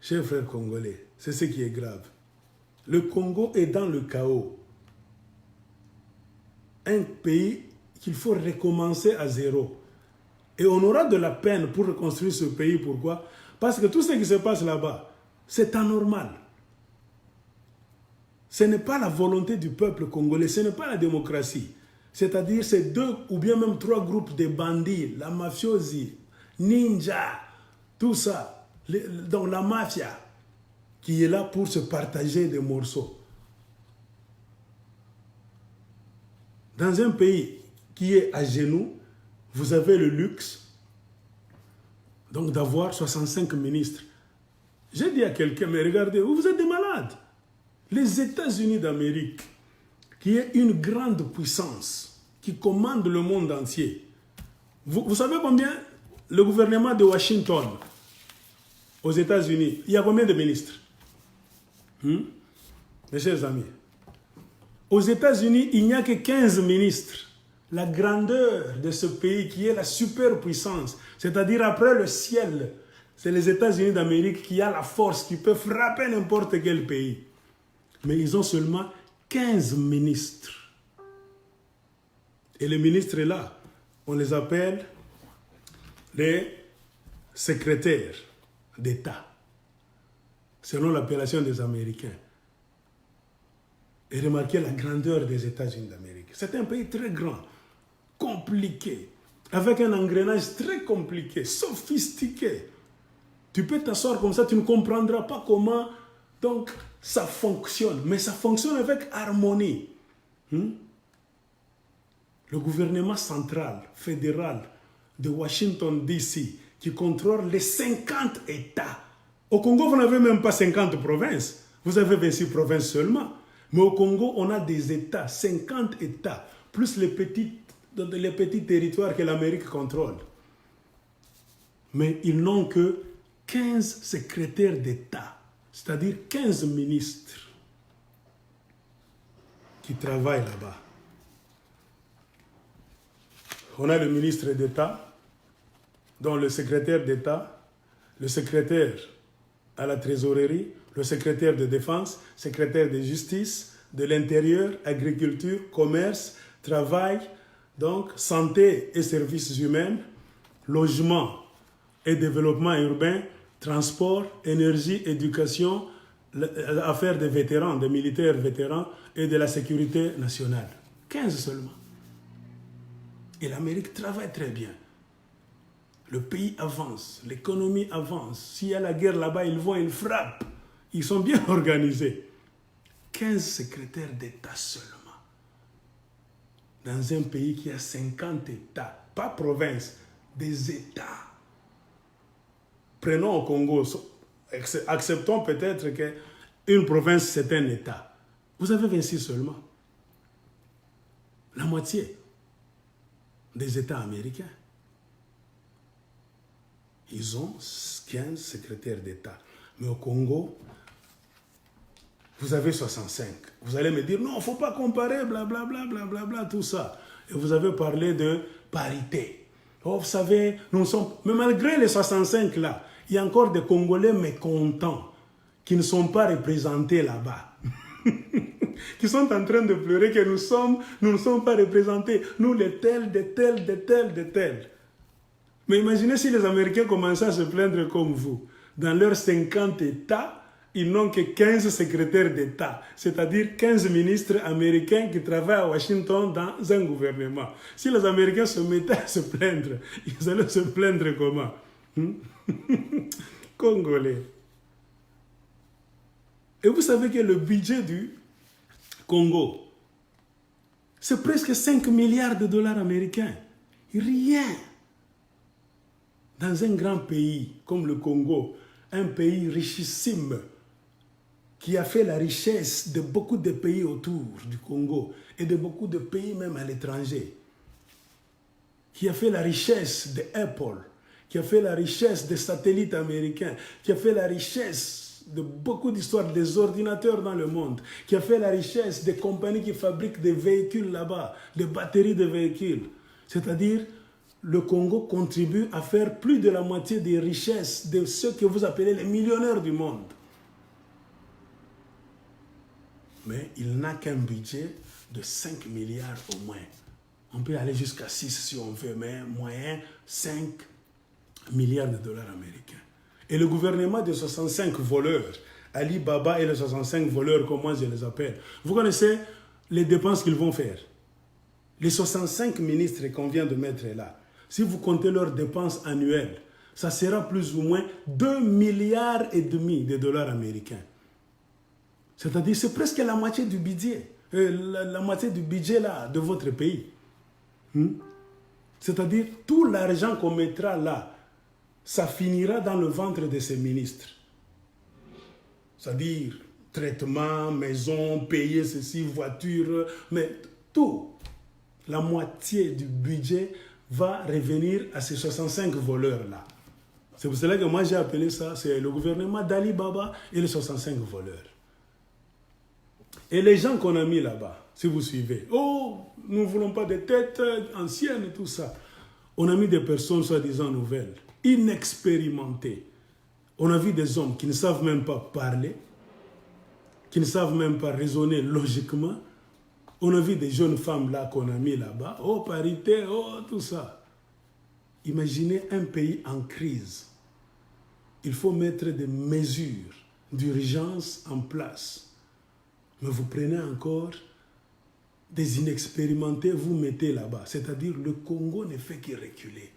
Chers frères congolais, c'est ce qui est grave. Le Congo est dans le chaos. Un pays qu'il faut recommencer à zéro. Et on aura de la peine pour reconstruire ce pays. Pourquoi? Parce que tout ce qui se passe là-bas, c'est anormal. Ce n'est pas la volonté du peuple congolais, ce n'est pas la démocratie. C'est-à-dire ces 2 ou bien même 3 groupes de bandits, la mafiosi, ninja, tout ça. Donc la mafia qui est là pour se partager des morceaux. Dans un pays qui est à genoux, vous avez le luxe donc d'avoir 65 ministres. J'ai dit à quelqu'un, mais regardez, vous êtes des malades. Les États-Unis d'Amérique, qui est une grande puissance, qui commande le monde entier. Vous savez combien le gouvernement de Washington, aux États-Unis, il y a combien de ministres? Mes chers amis, aux États-Unis, il n'y a que 15 ministres. La grandeur de ce pays qui est la superpuissance, c'est-à-dire après le ciel, c'est les États-Unis d'Amérique qui a la force, qui peut frapper n'importe quel pays. Mais ils ont seulement 15 ministres. Et les ministres là, on les appelle les secrétaires d'État, selon l'appellation des Américains. Et remarquez la grandeur des États-Unis d'Amérique. C'est un pays très grand, compliqué, avec un engrenage très compliqué, sophistiqué. Tu peux t'asseoir comme ça, tu ne comprendras pas comment donc ça fonctionne, mais ça fonctionne avec harmonie. Le gouvernement central, fédéral de Washington DC, qui contrôle les 50 États. Au Congo, vous n'avez même pas 50 provinces. Vous avez 26 provinces seulement. Mais au Congo, on a des États, 50 États, plus les petits territoires que l'Amérique contrôle. Mais ils n'ont que 15 secrétaires d'État, c'est-à-dire 15 ministres qui travaillent là-bas. On a le ministre d'État, dont le secrétaire d'État, le secrétaire à la trésorerie, le secrétaire de défense, secrétaire de justice, de l'intérieur, agriculture, commerce, travail, donc santé et services humains, logement et développement urbain, transport, énergie, éducation, affaires des vétérans, des militaires vétérans et de la sécurité nationale. 15 seulement. Et l'Amérique travaille très bien. Le pays avance, l'économie avance. S'il y a la guerre là-bas, ils vont, ils frappent. Ils sont bien organisés. 15 secrétaires d'État seulement. Dans un pays qui a 50 États, pas provinces, des États. Prenons au Congo, acceptons peut-être qu'une province, c'est un État. Vous avez 26 seulement. La moitié des États américains. Ils ont 15 secrétaires d'État. Mais au Congo, vous avez 65. Vous allez me dire, non, il ne faut pas comparer, blablabla, blablabla, tout ça. Et vous avez parlé de parité. Oh, vous savez, nous sommes... Mais malgré les 65 là, il y a encore des Congolais mécontents qui ne sont pas représentés là-bas. Qui sont en train de pleurer que nous ne sommes pas représentés. Nous, les tels, des tels, des tels, des tels. Mais imaginez si les Américains commençaient à se plaindre comme vous. Dans leurs 50 États, ils n'ont que 15 secrétaires d'État, c'est-à-dire 15 ministres américains qui travaillent à Washington dans un gouvernement. Si les Américains se mettaient à se plaindre, ils allaient se plaindre comment? Congolais. Et vous savez que le budget du Congo, c'est presque 5 milliards de dollars américains. Rien. Dans un grand pays comme le Congo, un pays richissime, qui a fait la richesse de beaucoup de pays autour du Congo et de beaucoup de pays même à l'étranger, qui a fait la richesse de Apple, qui a fait la richesse des satellites américains, qui a fait la richesse de beaucoup d'histoires des ordinateurs dans le monde, qui a fait la richesse des compagnies qui fabriquent des véhicules là-bas, des batteries de véhicules. C'est-à-dire, le Congo contribue à faire plus de la moitié des richesses de ceux que vous appelez les millionnaires du monde. Mais il n'a qu'un budget de 5 milliards au moins. On peut aller jusqu'à 6 si on veut, mais moyen 5 milliards de dollars américains. Et le gouvernement de 65 voleurs, Ali Baba et les 65 voleurs, comme moi je les appelle, vous connaissez les dépenses qu'ils vont faire. Les 65 ministres qu'on vient de mettre là, si vous comptez leurs dépenses annuelles, ça sera plus ou moins 2,5 milliards de dollars américains. C'est-à-dire, c'est presque la moitié du budget, la moitié du budget là, de votre pays. C'est-à-dire, tout l'argent qu'on mettra là, ça finira dans le ventre de ces ministres. C'est-à-dire, traitement, maison, payer ceci, voiture, mais tout. La moitié du budget va revenir à ces 65 voleurs-là. C'est pour cela que moi j'ai appelé ça, c'est le gouvernement d'Ali Baba et les 65 voleurs. Et les gens qu'on a mis là-bas, si vous suivez, oh, nous ne voulons pas des têtes anciennes et tout ça. On a mis des personnes soi-disant nouvelles, inexpérimentées. On a vu des hommes qui ne savent même pas parler, qui ne savent même pas raisonner logiquement. On a vu des jeunes femmes là qu'on a mis là-bas, oh, parité, oh, tout ça. Imaginez un pays en crise. Il faut mettre des mesures d'urgence en place. Mais vous prenez encore des inexpérimentés, vous mettez là-bas. C'est-à-dire le Congo ne fait que reculer.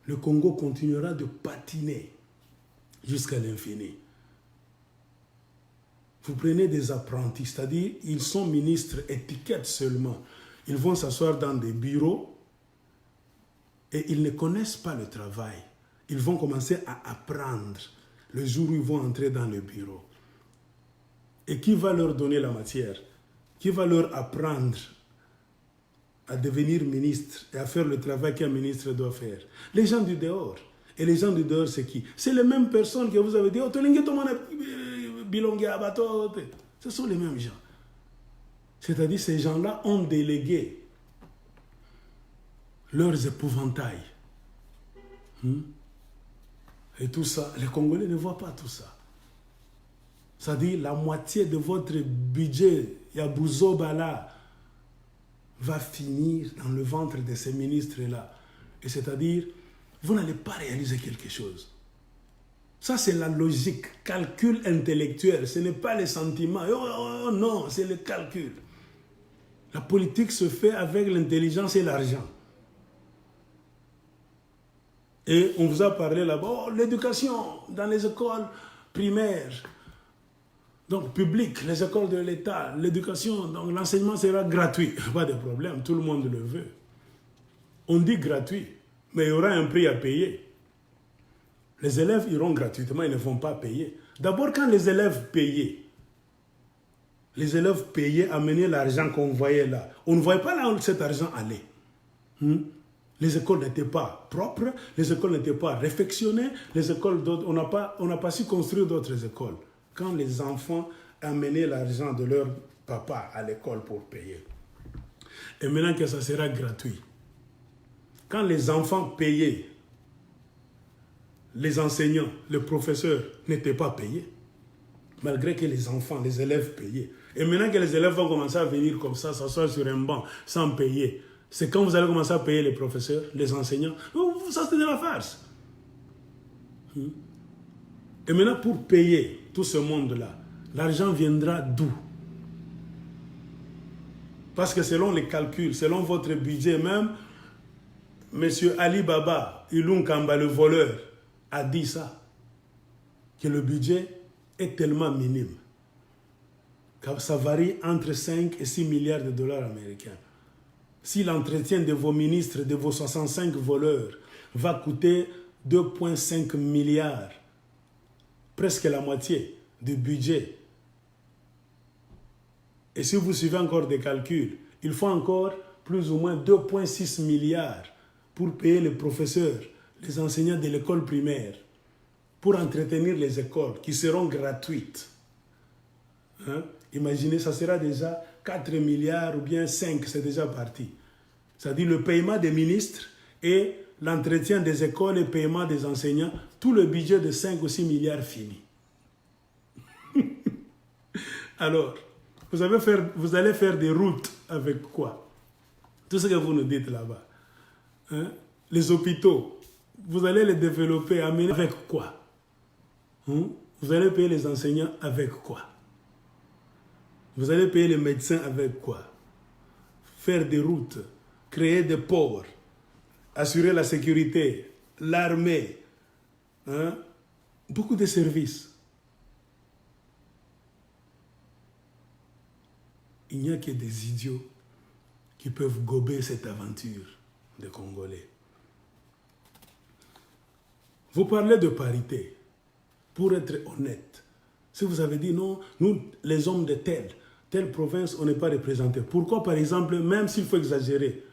Le Congo continuera de patiner jusqu'à l'infini. Vous prenez des apprentis, c'est-à-dire ils sont ministres étiquette seulement. Ils vont s'asseoir dans des bureaux et ils ne connaissent pas le travail. Ils vont commencer à apprendre le jour où ils vont entrer dans le bureau. Et qui va leur donner la matière? Qui va leur apprendre à devenir ministre et à faire le travail qu'un ministre doit faire? Les gens du dehors. Et les gens du dehors, c'est qui? C'est les mêmes personnes que vous avez dit, oh, ce sont les mêmes gens. C'est-à-dire, ces gens-là ont délégué leurs épouvantails. Et tout ça, les Congolais ne voient pas tout ça. C'est-à-dire, la moitié de votre budget, Yabouzoba là, va finir dans le ventre de ces ministres-là. Et c'est-à-dire, vous n'allez pas réaliser quelque chose. Ça, c'est la logique, calcul intellectuel. Ce n'est pas les sentiments. Oh, non, c'est le calcul. La politique se fait avec l'intelligence et l'argent. Et on vous a parlé là-bas, l'éducation dans les écoles primaires, donc publiques, les écoles de l'État, l'éducation, donc l'enseignement sera gratuit. Pas de problème, tout le monde le veut. On dit gratuit, mais il y aura un prix à payer. Les élèves iront gratuitement, ils ne vont pas payer. D'abord, quand les élèves payaient, amenaient l'argent qu'on voyait là. On ne voyait pas là où cet argent allait. Les écoles n'étaient pas propres, les écoles n'étaient pas réfectionnées, les écoles on n'a pas su construire d'autres écoles. Quand les enfants amenaient l'argent de leur papa à l'école pour payer. Et maintenant que ça sera gratuit. Quand les enfants payaient, les enseignants, les professeurs n'étaient pas payés, malgré que les enfants, les élèves payaient. Et maintenant que les élèves vont commencer à venir comme ça, s'asseoir sur un banc sans payer, c'est quand vous allez commencer à payer les professeurs, les enseignants. Ça, c'est de la farce. Et maintenant, pour payer tout ce monde-là, l'argent viendra d'où? Parce que selon les calculs, selon votre budget même, M. Ali Baba, Ilung Kamba, le voleur, a dit ça, que le budget est tellement minime, que ça varie entre 5 et 6 milliards de dollars américains. Si l'entretien de vos ministres, de vos 65 voleurs, va coûter 2,5 milliards, presque la moitié du budget, et si vous suivez encore des calculs, il faut encore plus ou moins 2,6 milliards pour payer les professeurs, les enseignants de l'école primaire, pour entretenir les écoles qui seront gratuites. Imaginez, ça sera déjà 4 milliards ou bien 5, c'est déjà parti. C'est-à-dire le paiement des ministres et l'entretien des écoles et le paiement des enseignants, tout le budget de 5 ou 6 milliards fini. Alors, vous allez faire des routes avec quoi? Tout ce que vous nous dites là-bas. Les hôpitaux, vous allez les développer, amener avec quoi? Vous allez payer les enseignants avec quoi? Vous allez payer les médecins avec quoi? Faire des routes, créer des ports, assurer la sécurité, l'armée, beaucoup de services. Il n'y a que des idiots qui peuvent gober cette aventure des Congolais. Vous parlez de parité. Pour être honnête, si vous avez dit non, nous, les hommes de telle province, on n'est pas représentés. Pourquoi, par exemple, même s'il faut exagérer,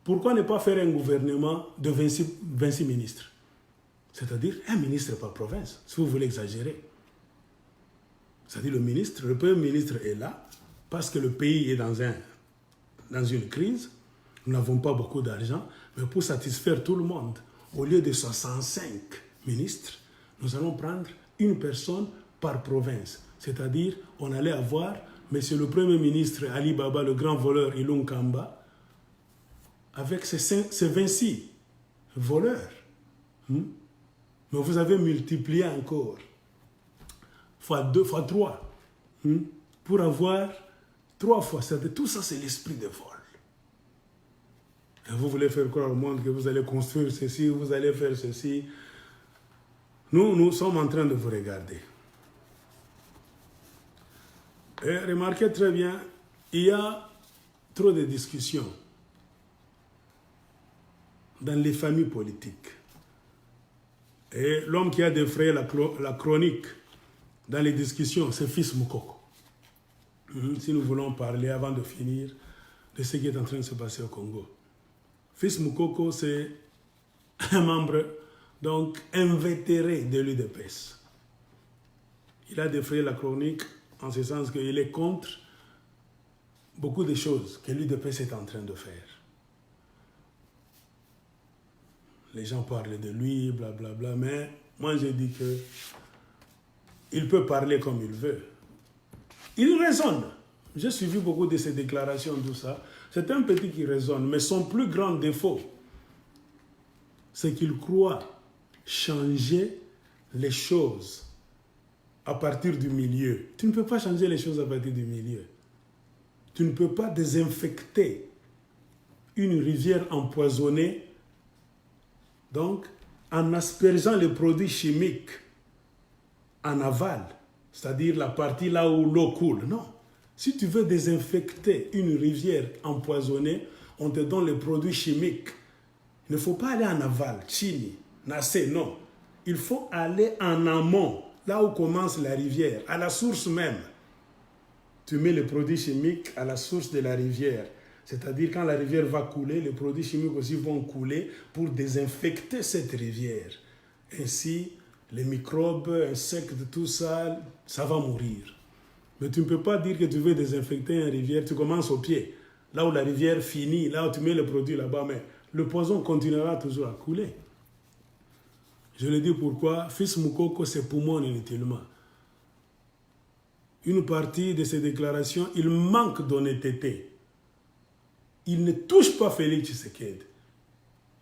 pourquoi ne pas faire un gouvernement de 26 ministres? C'est-à-dire un ministre par province, si vous voulez exagérer. C'est-à-dire le premier ministre est là, parce que le pays est dans une crise, nous n'avons pas beaucoup d'argent, mais pour satisfaire tout le monde, au lieu de 65 ministres, nous allons prendre une personne par province. C'est-à-dire, on allait avoir Monsieur le Premier ministre Ali Baba, le grand voleur Ilung Kamba, avec ses 26 voleurs. Mais vous avez multiplié encore, fois 2, fois 3, pour avoir 3 fois. Tout ça, c'est l'esprit de vol. Et vous voulez faire croire au monde que vous allez construire ceci, vous allez faire ceci. Nous sommes en train de vous regarder. Et remarquez très bien, il y a trop de discussions dans les familles politiques. Et l'homme qui a défrayé la chronique dans les discussions, c'est Fils Moukoko. Si nous voulons parler, avant de finir, de ce qui est en train de se passer au Congo. Fils Moukoko, c'est un membre, donc invétéré de l'UDPS. Il a défrayé la chronique en ce sens qu'il est contre beaucoup de choses que l'UDPS est en train de faire. Les gens parlent de lui, blablabla, mais moi je dis que il peut parler comme il veut. Il raisonne. J'ai suivi beaucoup de ses déclarations, tout ça. C'est un petit qui raisonne, mais son plus grand défaut, c'est qu'il croit changer les choses à partir du milieu. Tu ne peux pas changer les choses à partir du milieu. Tu ne peux pas désinfecter une rivière empoisonnée, donc, en aspergeant les produits chimiques en aval, c'est-à-dire la partie là où l'eau coule. Non. Si tu veux désinfecter une rivière empoisonnée, on te donne les produits chimiques. Il ne faut pas aller en aval, chini, nassé, non. Il faut aller en amont, là où commence la rivière, à la source même. Tu mets les produits chimiques à la source de la rivière. C'est-à-dire quand la rivière va couler, les produits chimiques aussi vont couler pour désinfecter cette rivière. Ainsi, les microbes, insectes, tout ça, ça va mourir. Mais tu ne peux pas dire que tu veux désinfecter une rivière, tu commences au pied. Là où la rivière finit, là où tu mets les produits là-bas, mais le poison continuera toujours à couler. Je le dis pourquoi, Fils Moukoko se poumonne inutilement. Une partie de ses déclarations, il manque d'honnêteté. Il ne touche pas Félix Tshisekedi.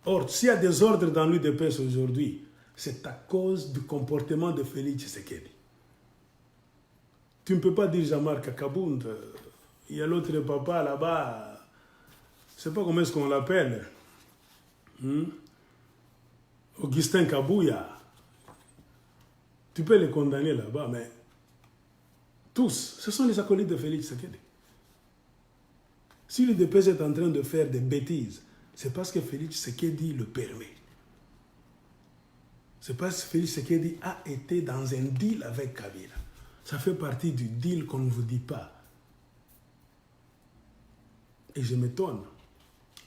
Or, s'il y a des ordres dans l'UDPS aujourd'hui, c'est à cause du comportement de Félix Tshisekedi. Tu ne peux pas dire Jean-Marc Kabound, il y a l'autre papa là-bas, je ne sais pas comment est-ce qu'on l'appelle, Augustin Kabouya. Tu peux les condamner là-bas, mais tous, ce sont les acolytes de Félix Tshisekedi. Si l'UDPS est en train de faire des bêtises, c'est parce que Félix Tshisekedi le permet. C'est parce que Félix Tshisekedi a été dans un deal avec Kabila. Ça fait partie du deal qu'on ne vous dit pas. Et je m'étonne.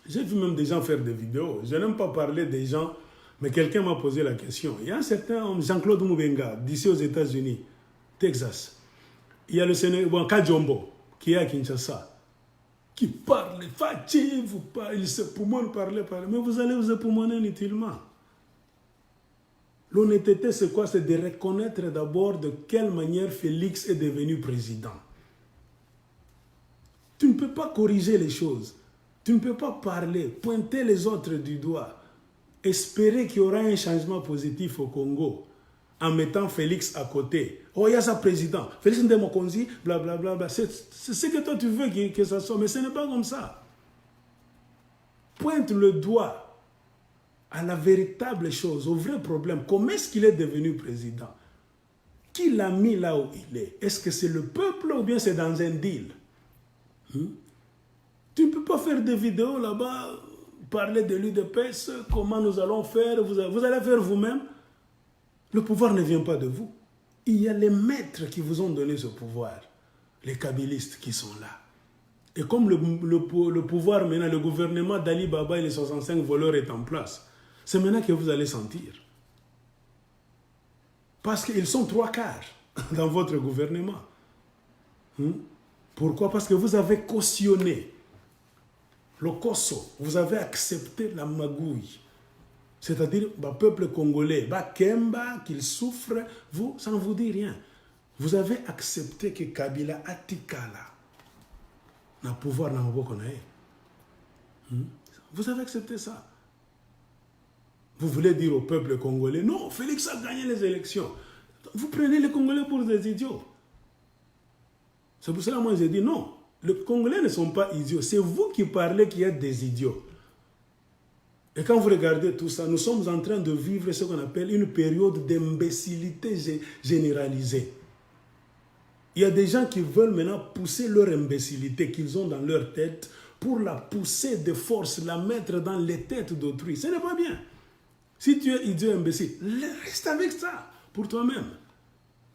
J'ai vu même des gens faire des vidéos. Je n'aime pas parler des gens, mais quelqu'un m'a posé la question. Il y a un certain homme, Jean-Claude Moubenga, d'ici aux États-Unis, Texas. Il y a le Sénégal, Kajombo, qui est à Kinshasa, qui parle, il se poumonne, parler, mais vous allez vous époumoner inutilement. L'honnêteté, c'est quoi? C'est de reconnaître d'abord de quelle manière Félix est devenu président. Tu ne peux pas corriger les choses. Tu ne peux pas parler, pointer les autres du doigt, espérer qu'il y aura un changement positif au Congo en mettant Félix à côté. Oh, il y a sa président. Félix Ndemokonzi, blablabla. C'est ce que toi tu veux que ça soit, mais ce n'est pas comme ça. Pointe le doigt à la véritable chose, au vrai problème. Comment est-ce qu'il est devenu président? Qui l'a mis là où il est? Est-ce que c'est le peuple ou bien c'est dans un deal? Tu ne peux pas faire des vidéos là-bas, parler de l'UDPS, comment nous allons faire, vous allez faire vous-même. Le pouvoir ne vient pas de vous. Il y a les maîtres qui vous ont donné ce pouvoir, les kabylistes qui sont là. Et comme le pouvoir maintenant, le gouvernement d'Ali Baba et les 65 voleurs est en place, c'est maintenant que vous allez sentir. Parce qu'ils sont 3/4 dans votre gouvernement. Pourquoi? Parce que vous avez cautionné le Kosso, vous avez accepté la magouille. C'est-à-dire, le peuple congolais, Kemba, qu'il souffre, vous, ça ne vous dit rien. Vous avez accepté que Kabila Atikala n'a pouvoir dans vos connaissances. Vous avez accepté ça. Vous voulez dire au peuple congolais, non, Félix a gagné les élections. Vous prenez les Congolais pour des idiots. C'est pour cela que moi j'ai dit non. Les Congolais ne sont pas idiots. C'est vous qui parlez qui êtes des idiots. Et quand vous regardez tout ça, nous sommes en train de vivre ce qu'on appelle une période d'imbécilité généralisée. Il y a des gens qui veulent maintenant pousser leur imbécilité qu'ils ont dans leur tête pour la pousser de force, la mettre dans les têtes d'autrui. Ce n'est pas bien. Si tu es idiot imbécile, reste avec ça pour toi-même.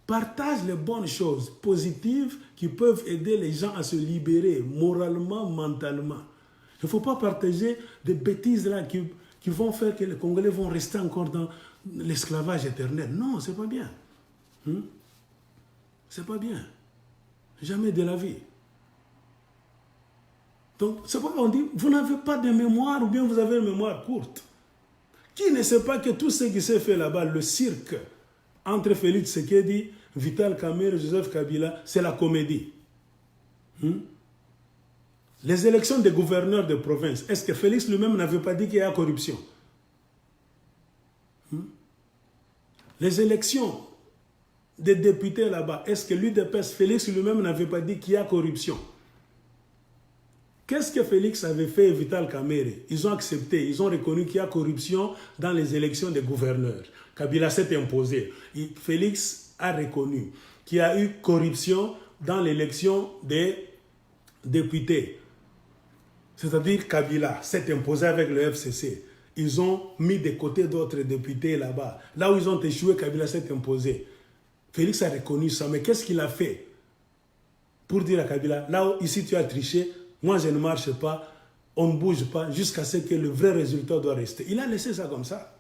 Partage les bonnes choses positives qui peuvent aider les gens à se libérer moralement, mentalement. Il ne faut pas partager des bêtises là qui vont faire que les Congolais vont rester encore dans l'esclavage éternel. Non, ce n'est pas bien. C'est pas bien. Jamais de la vie. Donc, c'est pourquoi on dit, vous n'avez pas de mémoire ou bien vous avez une mémoire courte. Qui ne sait pas que tout ce qui s'est fait là-bas, le cirque entre Félix Tshisekedi, Vital Kamerhe, Joseph Kabila, c'est la comédie. Les élections des gouverneurs de province, est-ce que Félix lui-même n'avait pas dit qu'il y a corruption? Les élections des députés là-bas, est-ce que l'UDPS, Félix lui-même n'avait pas dit qu'il y a corruption? Qu'est-ce que Félix avait fait et Vital Kamerhe? Ils ont accepté, ils ont reconnu qu'il y a corruption dans les élections des gouverneurs. Kabila s'est imposé. Félix a reconnu qu'il y a eu corruption dans l'élection des députés. C'est-à-dire Kabila s'est imposé avec le FCC. Ils ont mis de côté d'autres députés là-bas. Là où ils ont échoué, Kabila s'est imposé. Félix a reconnu ça, mais qu'est-ce qu'il a fait pour dire à Kabila, là où ici tu as triché, moi je ne marche pas, on ne bouge pas jusqu'à ce que le vrai résultat doit rester. Il a laissé ça comme ça.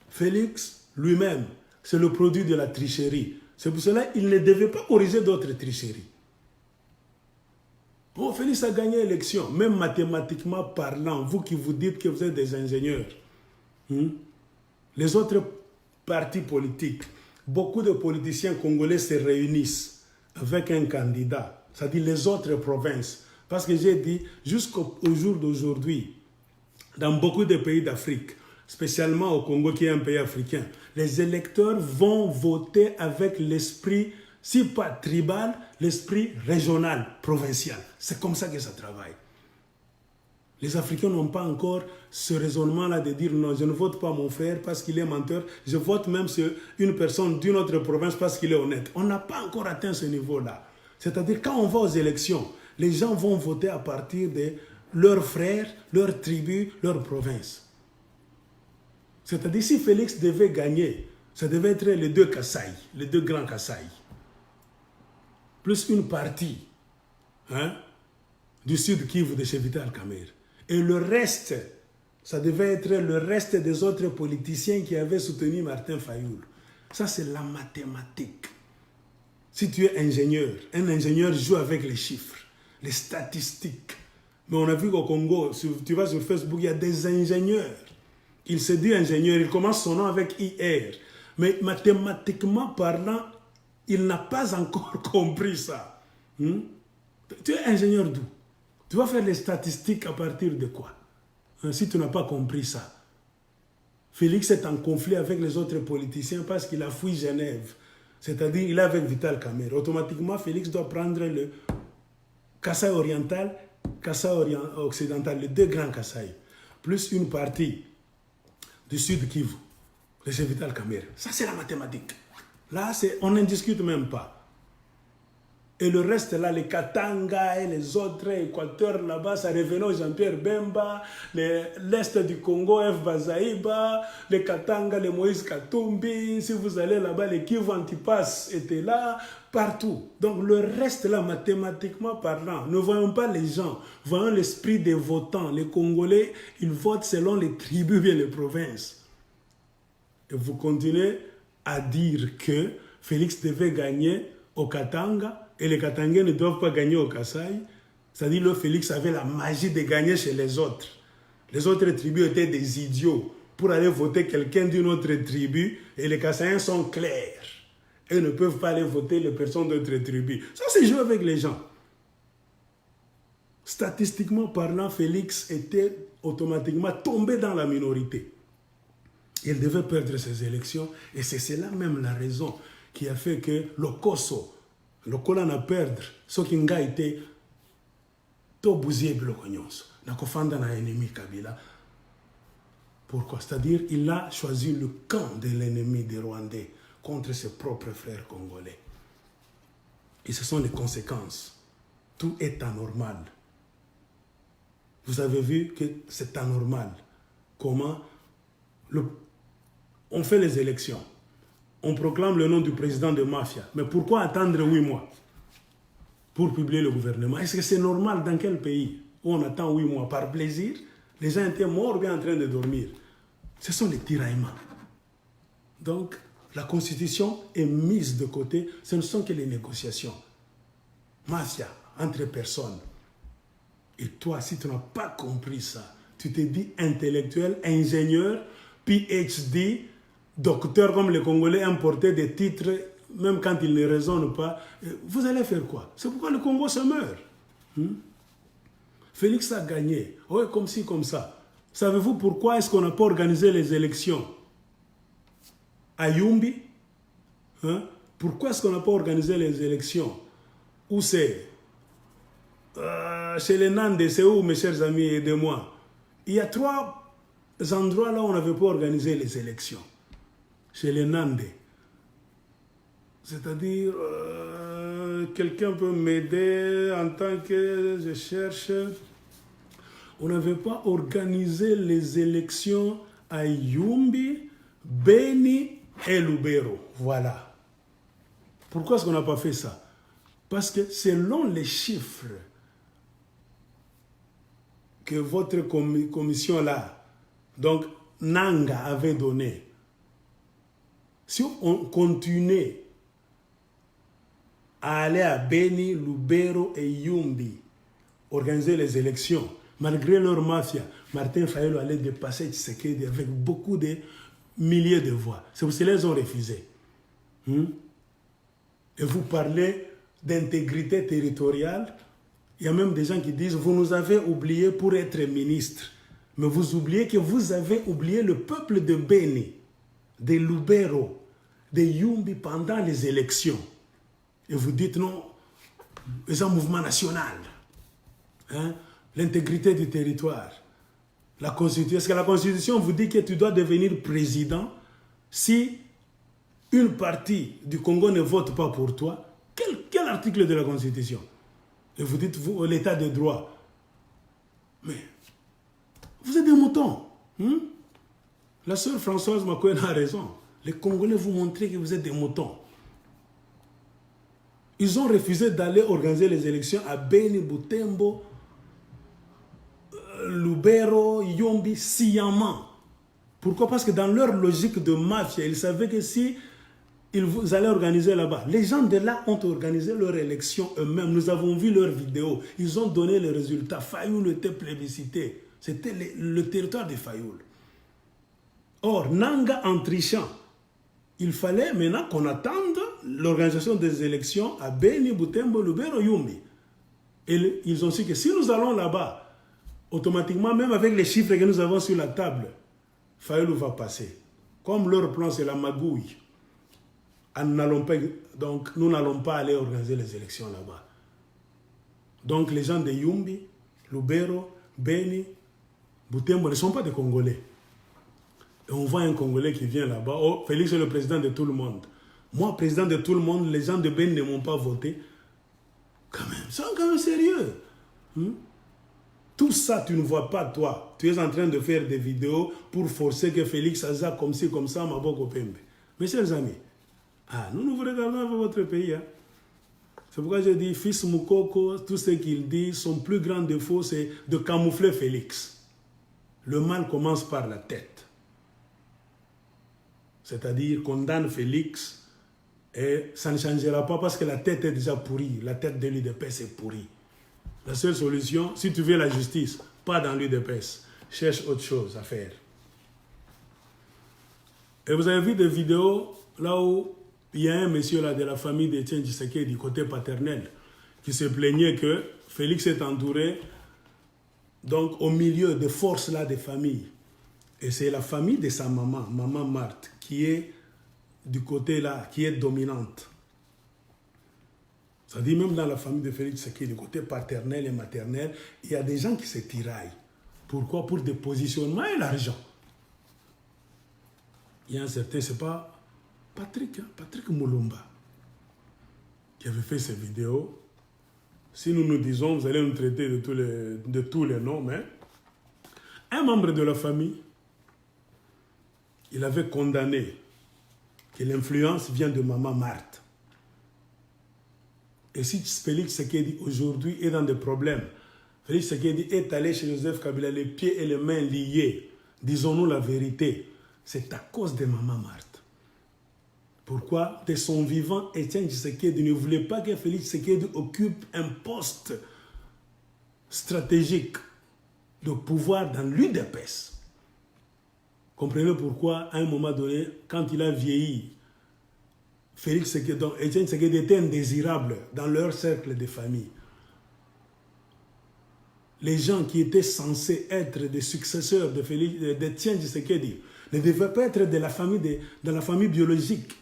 Félix lui-même, c'est le produit de la tricherie. C'est pour cela qu'il ne devait pas corriger d'autres tricheries. Bon, Félix a gagné l'élection, même mathématiquement parlant, vous qui vous dites que vous êtes des ingénieurs. Les autres partis politiques, beaucoup de politiciens congolais se réunissent avec un candidat, c'est-à-dire les autres provinces. Parce que j'ai dit, jusqu'au jour d'aujourd'hui, dans beaucoup de pays d'Afrique, spécialement au Congo qui est un pays africain, les électeurs vont voter avec l'esprit, si pas tribal, l'esprit régional, provincial. C'est comme ça que ça travaille. Les Africains n'ont pas encore ce raisonnement-là de dire non, je ne vote pas mon frère parce qu'il est menteur, je vote même sur une personne d'une autre province parce qu'il est honnête. On n'a pas encore atteint ce niveau-là. C'est-à-dire quand on va aux élections, les gens vont voter à partir de leurs frères, leurs tribus, leur province. C'est-à-dire si Félix devait gagner, ça devait être les deux Kasaï, les deux grands Kasaï, plus une partie du sud Kivu de chez Vital Kamerhe. Et le reste, ça devait être le reste des autres politiciens qui avaient soutenu Martin Fayoul. Ça, c'est la mathématique. Si tu es ingénieur, un ingénieur joue avec les chiffres, les statistiques. Mais on a vu qu'au Congo, tu vas sur Facebook, il y a des ingénieurs. Il se dit ingénieur, il commence son nom avec IR. Mais mathématiquement parlant, il n'a pas encore compris ça. Tu es ingénieur d'où? Tu vas faire les statistiques à partir de quoi? Si tu n'as pas compris ça. Félix est en conflit avec les autres politiciens parce qu'il a fui Genève. C'est-à-dire il est avec Vital Kamerhe. Automatiquement, Félix doit prendre le Kasaï oriental, Kasaï occidental, les deux grands Kasaï, plus une partie du sud Kivu, de chez Vital Kamerhe. Ça, c'est la mathématique. Là, on n'en discute même pas. Et le reste là, les Katanga et les autres, Équateur là-bas, ça revenait au Jean-Pierre Bemba, l'Est du Congo, F. Bazaïba, les Katanga, les Moïse Katumbi, si vous allez là-bas, les Kivu Antipas étaient là, partout. Donc le reste là, mathématiquement parlant, ne voyons pas les gens, voyons l'esprit des votants. Les Congolais, ils votent selon les tribus et les provinces. Et vous continuez à dire que Félix devait gagner au Katanga, et les Katangais ne doivent pas gagner au Kasaï. C'est-à-dire que Félix avait la magie de gagner chez les autres. Les autres tribus étaient des idiots pour aller voter quelqu'un d'une autre tribu. Et les Kasaïens sont clairs. Ils ne peuvent pas aller voter les personnes d'autres tribus. Ça, c'est jouer avec les gens. Statistiquement parlant, Félix était automatiquement tombé dans la minorité. Il devait perdre ses élections. Et c'est cela même la raison qui a fait que le Koso, le Kolan a perdre, ce qui a été tout bousillé de l'Okonyonso. Il a fait un ennemi Kabila. Pourquoi? C'est-à-dire qu'il a choisi le camp de l'ennemi des Rwandais contre ses propres frères congolais. Et ce sont les conséquences. Tout est anormal. Vous avez vu que c'est anormal. Comment on fait les élections. On proclame le nom du président de mafia. Mais pourquoi attendre 8 mois pour publier le gouvernement? Est-ce que c'est normal dans quel pays où on attend 8 mois par plaisir? Les gens étaient morts bien en train de dormir. Ce sont les tiraillements. Donc, la constitution est mise de côté. Ce ne sont que les négociations. Mafia, entre personnes. Et toi, si tu n'as pas compris ça, tu te dis intellectuel, ingénieur, PhD, docteur comme les Congolais importaient des titres, même quand ils ne raisonnent pas, vous allez faire quoi? C'est pourquoi le Congo se meurt. Félix a gagné. Oui, comme ci, comme ça. Savez-vous pourquoi est-ce qu'on n'a pas organisé les élections à Yumbi? Hein? Pourquoi est-ce qu'on n'a pas organisé les élections? Où c'est? Chez les Nandés, c'est où, mes chers amis, aidez-moi? Il y a 3 endroits là où on n'avait pas organisé les élections. Chez les Nandés. C'est-à-dire, quelqu'un peut m'aider en tant que je cherche. On n'avait pas organisé les élections à Yumbi, Beni et Lubero. Voilà. Pourquoi est-ce qu'on n'a pas fait ça? Parce que selon les chiffres que votre commission là, donc Nanga avait donné, si on continuait à aller à Beni, Lubero et Yumbi, organiser les élections, malgré leur mafia, Martin Fayulu allait dépasser Tshisekedi avec beaucoup de milliers de voix. C'est pour cela qu'ils ont refusé. Et vous parlez d'intégrité territoriale. Il y a même des gens qui disent, vous nous avez oubliés pour être ministre. Mais vous oubliez que vous avez oublié le peuple de Beni, de Lubero, de Yumbi pendant les élections. Et vous dites non, c'est un mouvement national. Hein? L'intégrité du territoire. La Constitution. Est-ce que la Constitution vous dit que tu dois devenir président si une partie du Congo ne vote pas pour toi? Quel article de la Constitution? Et vous dites, vous, l'état de droit. Mais, vous êtes des moutons. La sœur Françoise Makouen a raison. Les Congolais vous montrent que vous êtes des moutons. Ils ont refusé d'aller organiser les élections à Beni, Butembo, Lubero, Yumbi, sciemment. Pourquoi? Parce que dans leur logique de mafia, ils savaient que si ils allaient organiser là-bas, les gens de là ont organisé leur élection eux-mêmes. Nous avons vu leurs vidéos. Ils ont donné les résultats. Fayoul était plébiscité. C'était le territoire de Fayoul. Or, Nanga en trichant, il fallait maintenant qu'on attende l'organisation des élections à Beni, Butembo, Lubero, Yumbi. Et ils ont su que si nous allons là-bas, automatiquement, même avec les chiffres que nous avons sur la table, Fayoulou va passer. Comme leur plan, c'est la magouille. Donc, nous n'allons pas aller organiser les élections là-bas. Donc, les gens de Yumbi, Lubero, Beni, Butembo ne sont pas des Congolais. Et on voit un Congolais qui vient là-bas. Oh, Félix est le président de tout le monde. Moi, président de tout le monde, les gens de Beni ne m'ont pas voté. Quand même, ils sont quand même sérieux. Tout ça, tu ne vois pas, toi. Tu es en train de faire des vidéos pour forcer que Félix Aza comme ci, comme ça, Maboko Pembe. Mes chers amis, nous vous regardons avec votre pays. C'est pourquoi je dis, fils Moukoko, tout ce qu'il dit, son plus grand défaut, c'est de camoufler Félix. Le mal commence par la tête. C'est-à-dire, condamne Félix et ça ne changera pas parce que la tête est déjà pourrie. La tête de l'UDPS est pourrie. La seule solution, si tu veux la justice, pas dans l'UDPS, cherche autre chose à faire. Et vous avez vu des vidéos là où il y a un monsieur là de la famille d'Etienne Tshisekedi du côté paternel qui se plaignait que Félix est entouré donc au milieu de forces là des familles. Et c'est la famille de sa maman, maman Marthe, qui est du côté là, qui est dominante. Ça dit même dans la famille de Félix Tshisekedi, du côté paternel et maternel, il y a des gens qui se tiraillent. Pourquoi? Pour des positionnements et l'argent. Il y a un certain, c'est pas Patrick, Patrick Moulumba, qui avait fait ces vidéos. Si nous nous disons, vous allez nous traiter de tous les noms, mais un membre de la famille, il avait condamné que l'influence vient de maman Marthe. Et si Félix Tshisekedi aujourd'hui est dans des problèmes, Félix Tshisekedi est allé chez Joseph Kabila les pieds et les mains liés, disons-nous la vérité, c'est à cause de maman Marthe. Pourquoi? De son vivant, Etienne Tshisekedi ne voulait pas que Félix Tshisekedi occupe un poste stratégique de pouvoir dans l'UDPS. Comprenez pourquoi, à un moment donné, quand il a vieilli, Félix Tshisekedi, donc Etienne Tshisekedi était indésirable dans leur cercle de famille. les gens qui étaient censés être des successeurs d'Etienne Tshisekedi ne devaient pas être de la famille biologique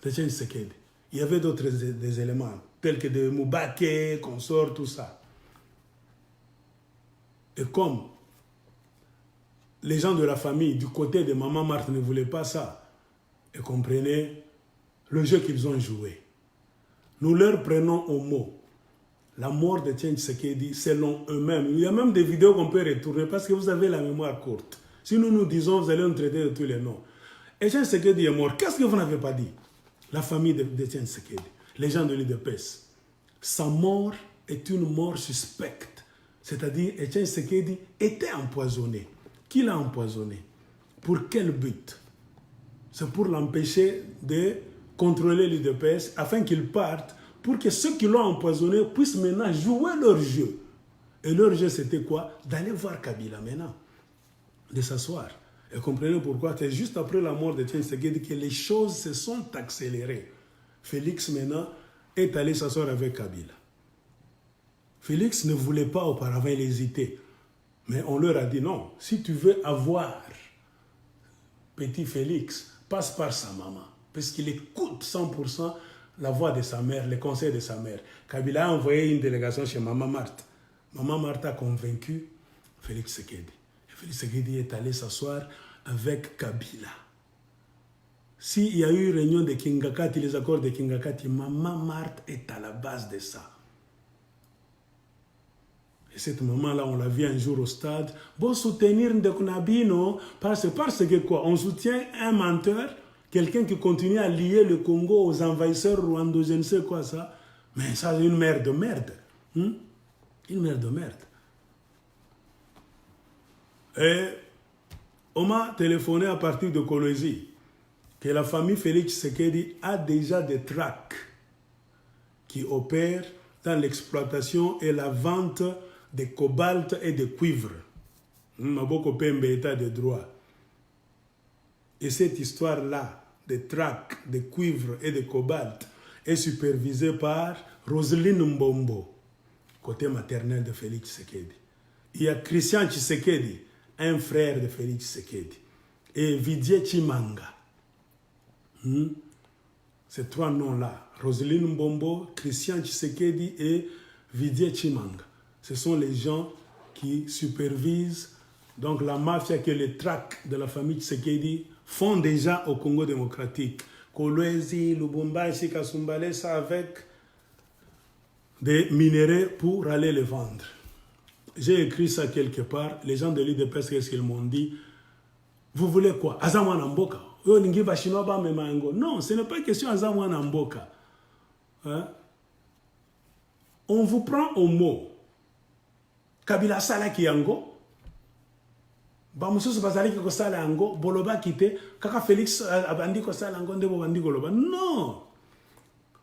d'Etienne Tshisekedi. Il y avait d'autres des éléments, tels que de Moubake, consort, tout ça. Et comme les gens de la famille, du côté de Maman Marthe, ne voulaient pas ça, et comprenaient le jeu qu'ils ont joué. Nous leur prenons au mot. La mort de Etienne Tshisekedi, selon eux-mêmes. Il y a même des vidéos qu'on peut retourner parce que vous avez la mémoire courte. Si nous nous disons, vous allez nous traiter de tous les noms. Etienne Tshisekedi est mort. Qu'est-ce que vous n'avez pas dit? La famille d'Etienne Tshisekedi, les gens de l'UDPS. Sa mort est une mort suspecte. C'est-à-dire, Etienne Tshisekedi était empoisonné. Qui l'a empoisonné? Pour quel but? C'est pour l'empêcher de contrôler l'UDPS afin qu'il parte, pour que ceux qui l'ont empoisonné puissent maintenant jouer leur jeu. Et leur jeu, c'était quoi? D'aller voir Kabila maintenant, de s'asseoir. Et comprenez pourquoi? C'est juste après la mort de Etienne Tshisekedi que les choses se sont accélérées. Félix maintenant est allé s'asseoir avec Kabila. Félix ne voulait pas auparavant, il hésitait. Mais on leur a dit non, si tu veux avoir petit Félix, passe par sa maman. Parce qu'il écoute 100% la voix de sa mère, les conseils de sa mère. Kabila a envoyé une délégation chez Maman Marthe. Maman Marthe a convaincu Félix Tshisekedi. Et Félix Tshisekedi est allé s'asseoir avec Kabila. S'il y a eu réunion de Kingakati, les accords de Kingakati, Maman Marthe est à la base de ça. Et cette maman-là, on l'a vu un jour au stade. Bon, soutenir Ndekunabino, parce que quoi? On soutient un menteur, quelqu'un qui continue à lier le Congo aux envahisseurs rwandais, je ne sais quoi ça. Mais ça, c'est une mère de merde. Une mère de merde. Et on m'a téléphoné à partir de Kolwezi que la famille Félix Tshisekedi a déjà des tracts qui opèrent dans l'exploitation et la vente de cobalt et de cuivre. Maboko Pembe, état de droit. Et cette histoire-là, de trac, de cuivre et de cobalt, est supervisée par Roselyne Mbombo, côté maternel de Félix Tshisekedi. Il y a Christian Tshisekedi, un frère de Félix Tshisekedi. Et Vidier Chimanga. Ces trois noms-là, Roselyne Mbombo, Christian Tshisekedi et Vidier Chimanga. Ce sont les gens qui supervisent donc la mafia que les tracts de la famille Tshisekedi font déjà au Congo démocratique. Kolwezi, Lubumbashi, Kasumbalé, ça avec des minerais pour aller les vendre. J'ai écrit ça quelque part. Les gens de l'UDPS, qu'est-ce qu'ils m'ont dit? Vous voulez quoi? Azamwana Mboka. Non, ce n'est pas question Azamwana Mboka. Hein? On vous prend au mot. Kabila sala ki yango. Ba mususu bazali ko sala yango, boloba kite, kaka Félix abandi ko sala yango ndebo bandi koloba. Non.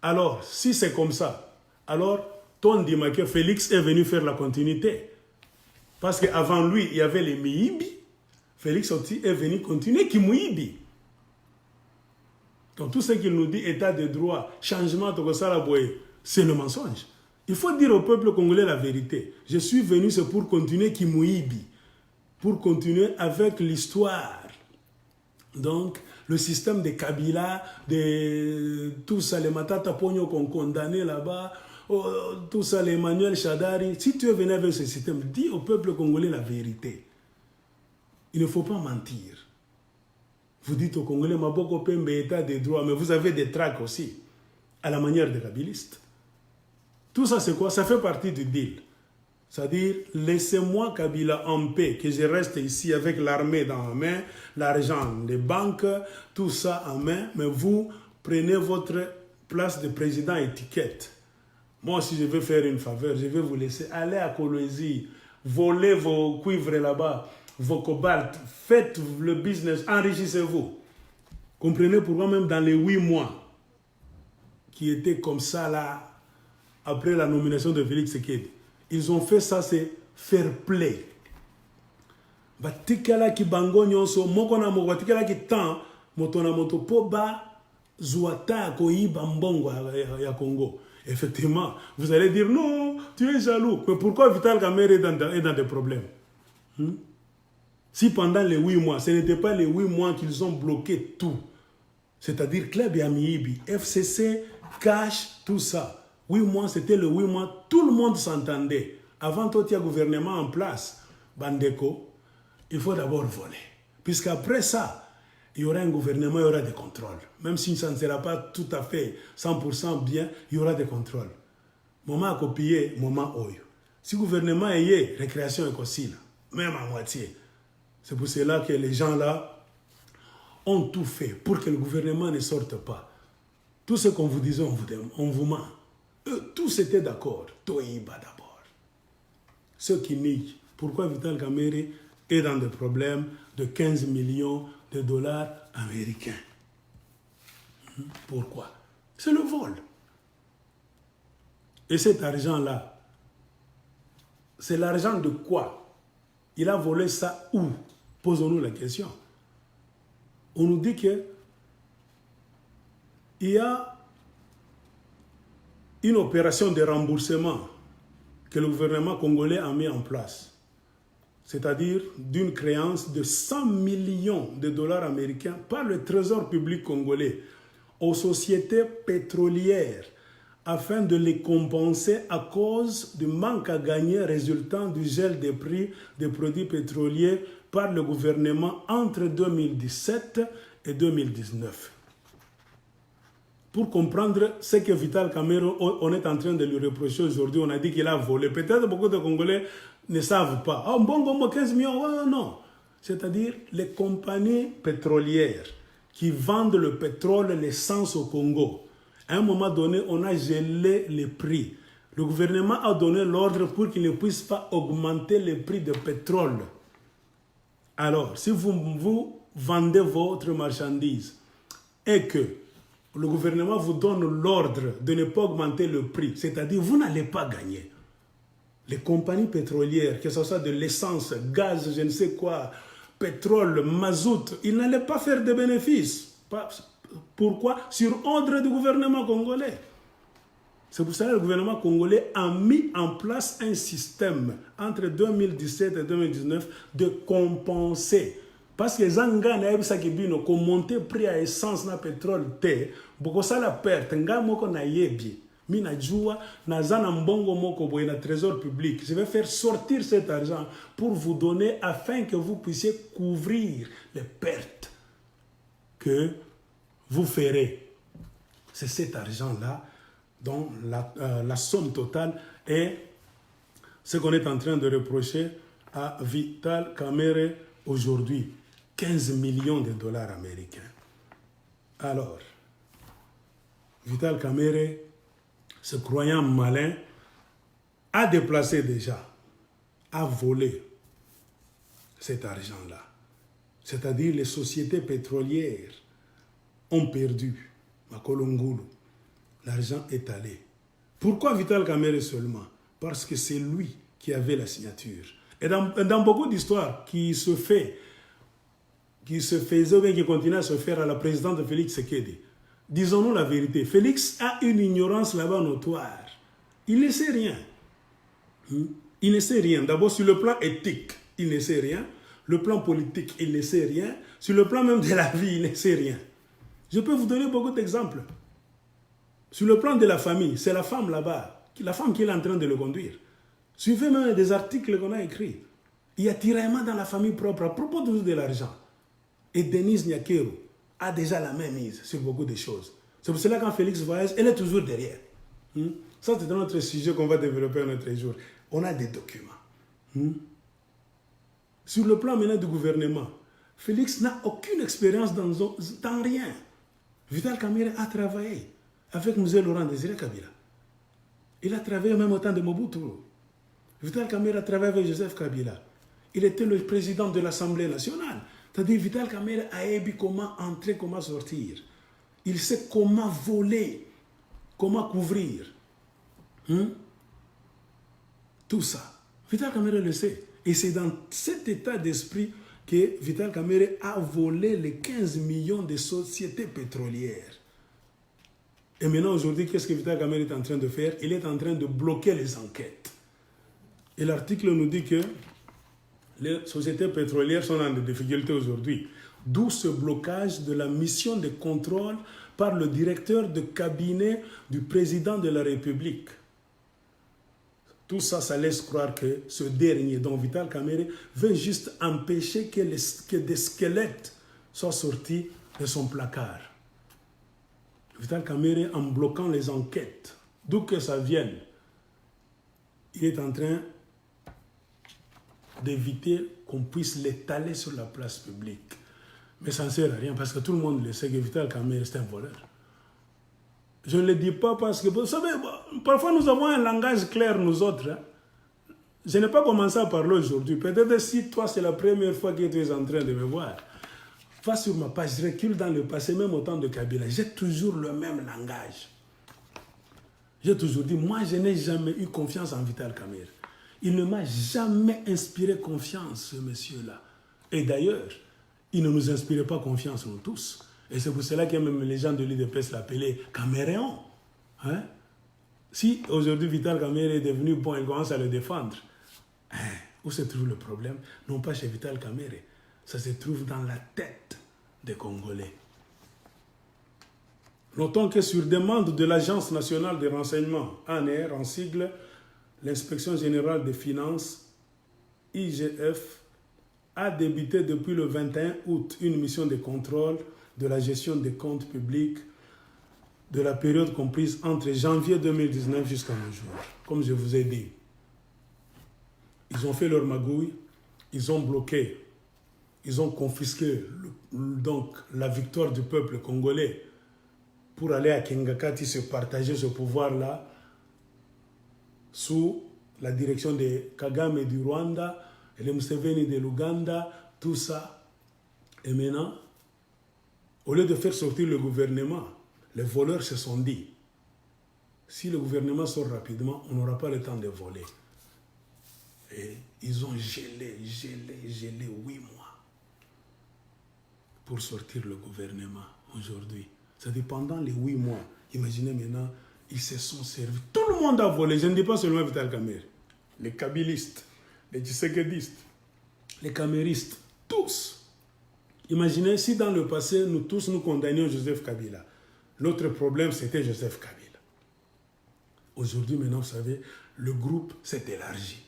Alors, si c'est comme ça, alors ton dit que Félix est venu faire la continuité. Parce qu'avant lui, il y avait les Miibi. Félix aussi est venu continuer qui Miibi. Donc tout ce qu'il nous dit, état de droit, changement de Kosala Boye, c'est le mensonge. Il faut dire au peuple congolais la vérité. Je suis venu, c'est pour continuer Kimouibi, pour continuer avec l'histoire. Donc, le système de Kabila, de tout ça, les Matata Pogno qu'on condamnait là-bas, tout ça, les Emmanuel Chadari. Si tu es venu avec ce système, dis au peuple congolais la vérité. Il ne faut pas mentir. Vous dites aux Congolais, Maboko Pembe, état de droit, mais vous avez des tracts aussi, à la manière des kabilistes. Tout ça, c'est quoi? Ça fait partie du deal. C'est-à-dire, laissez-moi Kabila en paix, que je reste ici avec l'armée dans ma main, l'argent, les banques, tout ça en main, mais vous prenez votre place de président étiquette. Moi, si je veux faire une faveur, je vais vous laisser aller à Kolwezi, voler vos cuivres là-bas, vos cobaltes, faites le business, enrichissez-vous. Comprenez pourquoi même dans les 8 mois qui étaient comme ça là, après la nomination de Félix Tshisekedi, ils ont fait ça, c'est fair play. Batikala ki bango nyonso, moko na moko, batikala ki tan, moto na moto, po ba zuata ko iba mbongo ya Congo. Effectivement, vous allez dire non, tu es jaloux. Mais pourquoi Vital Kamerhe est dans des problèmes? Si pendant les 8 mois, ce n'était pas les 8 mois qu'ils ont bloqué tout, c'est-à-dire Club Yamiibi, FCC, cash, tout ça. 8 mois, c'était le 8 mois, tout le monde s'entendait. Avant tout, il y a un gouvernement en place, Bandeko, il faut d'abord voler. Puisqu'après ça, il y aura un gouvernement, il y aura des contrôles. Même si ça ne sera pas tout à fait 100% bien, il y aura des contrôles. Moment à copier, moment oyo. Si le gouvernement est récréation est possible, même à moitié. C'est pour cela que les gens là ont tout fait pour que le gouvernement ne sorte pas. Tout ce qu'on vous disait, on vous ment. Eux, tous étaient d'accord. Toïba d'abord. Ceux qui nient. Pourquoi Vital Kamerhe est dans des problèmes de 15 millions de dollars américains? Pourquoi? C'est le vol. Et cet argent-là, c'est l'argent de quoi? Il a volé ça où? Posons-nous la question. On nous dit que il y a une opération de remboursement que le gouvernement congolais a mis en place. C'est-à-dire d'une créance de 100 millions de dollars américains par le Trésor public congolais aux sociétés pétrolières afin de les compenser à cause du manque à gagner résultant du gel des prix des produits pétroliers par le gouvernement entre 2017 et 2019. Pour comprendre ce que Vital Kamerhe, on est en train de lui reprocher aujourd'hui, on a dit qu'il a volé. Peut-être beaucoup de Congolais ne savent pas. Ah, bon, 15 millions, oh, non. C'est-à-dire les compagnies pétrolières qui vendent le pétrole, l'essence au Congo. À un moment donné, on a gelé les prix. Le gouvernement a donné l'ordre pour qu'il ne puisse pas augmenter les prix de pétrole. Alors, si vous vendez votre marchandise et que le gouvernement vous donne l'ordre de ne pas augmenter le prix, c'est-à-dire vous n'allez pas gagner. Les compagnies pétrolières, que ce soit de l'essence, gaz, je ne sais quoi, pétrole, mazout, ils n'allaient pas faire de bénéfices. Pourquoi? Sur ordre du gouvernement congolais. C'est pour ça que le gouvernement congolais a mis en place un système entre 2017 et 2019 de compenser. Parce que les gens qui ont monté le prix à essence et pétrole, beaucoup ça la perte. Trésor public. Je vais faire sortir cet argent pour vous donner afin que vous puissiez couvrir les pertes que vous ferez. C'est cet argent-là dont la somme totale est ce qu'on est en train de reprocher à Vital Kamerhe aujourd'hui. 15 millions de dollars américains. Alors, Vital Kamerhe, se croyant malin, a déplacé déjà, a volé cet argent-là. C'est-à-dire les sociétés pétrolières ont perdu. Makolongulu. L'argent est allé. Pourquoi Vital Kamerhe seulement? Parce que c'est lui qui avait la signature. Et dans beaucoup d'histoires qui se faisaient ou bien qui continuent à se faire à la présidente Félix Tshisekedi, disons-nous la vérité, Félix a une ignorance là-bas notoire. Il ne sait rien. Il ne sait rien. D'abord, sur le plan éthique, il ne sait rien. Le plan politique, il ne sait rien. Sur le plan même de la vie, il ne sait rien. Je peux vous donner beaucoup d'exemples. Sur le plan de la famille, c'est la femme là-bas, la femme qui est en train de le conduire. Suivez même des articles qu'on a écrits. Il y a tiraillement dans la famille propre à propos de l'argent. Et Denise Nyakero a déjà la même mise sur beaucoup de choses. C'est pour cela que quand Félix voyage, elle est toujours derrière. Ça, c'est un autre sujet qu'on va développer un autre jour. On a des documents. Sur le plan maintenant du gouvernement, Félix n'a aucune expérience dans rien. Vital Kamerhe a travaillé avec M. Laurent Désiré Kabila. Il a travaillé même au temps de Mobutu. Vital Kamerhe a travaillé avec Joseph Kabila. Il était le président de l'Assemblée nationale. C'est-à-dire Vital Kamerhe a appris comment entrer, comment sortir. Il sait comment voler, comment couvrir. Tout ça. Vital Kamerhe le sait. Et c'est dans cet état d'esprit que Vital Kamerhe a volé les 15 millions de sociétés pétrolières. Et maintenant, aujourd'hui, qu'est-ce que Vital Kamerhe est en train de faire? Il est en train de bloquer les enquêtes. Et l'article nous dit que les sociétés pétrolières sont dans des difficultés aujourd'hui. D'où ce blocage de la mission de contrôle par le directeur de cabinet du président de la République. Tout ça, ça laisse croire que ce dernier, dont Vital Kamerhe, veut juste empêcher que des squelettes soient sortis de son placard. Vital Kamerhe, en bloquant les enquêtes, d'où que ça vienne, il est en train d'éviter qu'on puisse l'étaler sur la place publique. Mais ça ne sert à rien parce que tout le monde le sait que Vital Kamerhe est un voleur. Je ne le dis pas parce que, vous savez, parfois nous avons un langage clair, nous autres. Hein. Je n'ai pas commencé à parler aujourd'hui. Peut-être si toi, c'est la première fois que tu es en train de me voir. Va sur ma page, je recule dans le passé, même au temps de Kabila. J'ai toujours le même langage. J'ai toujours dit, moi, je n'ai jamais eu confiance en Vital Kamerhe. Il ne m'a jamais inspiré confiance, ce monsieur-là. Et d'ailleurs, il ne nous inspirait pas confiance, nous tous. Et c'est pour cela que même les gens de l'UDPS l'appelaient Caméréon. Hein? Si aujourd'hui Vital Kamerhe est devenu bon, il commence à le défendre. Hein? Où se trouve le problème? Non pas chez Vital Kamerhe. Ça se trouve dans la tête des Congolais. Notons que sur demande de l'Agence nationale de renseignement, ANR, en sigle, l'Inspection générale des finances, IGF, a débuté depuis le 21 août une mission de contrôle de la gestion des comptes publics de la période comprise entre janvier 2019 jusqu'à nos jours. Comme je vous ai dit, ils ont fait leur magouille, ils ont bloqué, ils ont confisqué donc la victoire du peuple congolais pour aller à Kingakati se partager ce pouvoir-là sous la direction de Kagame du Rwanda et les Museveni de l'Ouganda, tout ça. Et maintenant, au lieu de faire sortir le gouvernement, les voleurs se sont dit, si le gouvernement sort rapidement, on n'aura pas le temps de voler. Et ils ont gelé 8 mois pour sortir le gouvernement aujourd'hui. C'est-à-dire pendant les 8 mois, imaginez maintenant, ils se sont servis. Tout le monde a volé, je ne dis pas seulement Vital Kamerhe. Les kabylistes, les tshisekedistes, les caméristes, tous. Imaginez si dans le passé, nous tous nous condamnions Joseph Kabila. L'autre problème, c'était Joseph Kabila. Aujourd'hui, maintenant, vous savez, le groupe s'est élargi.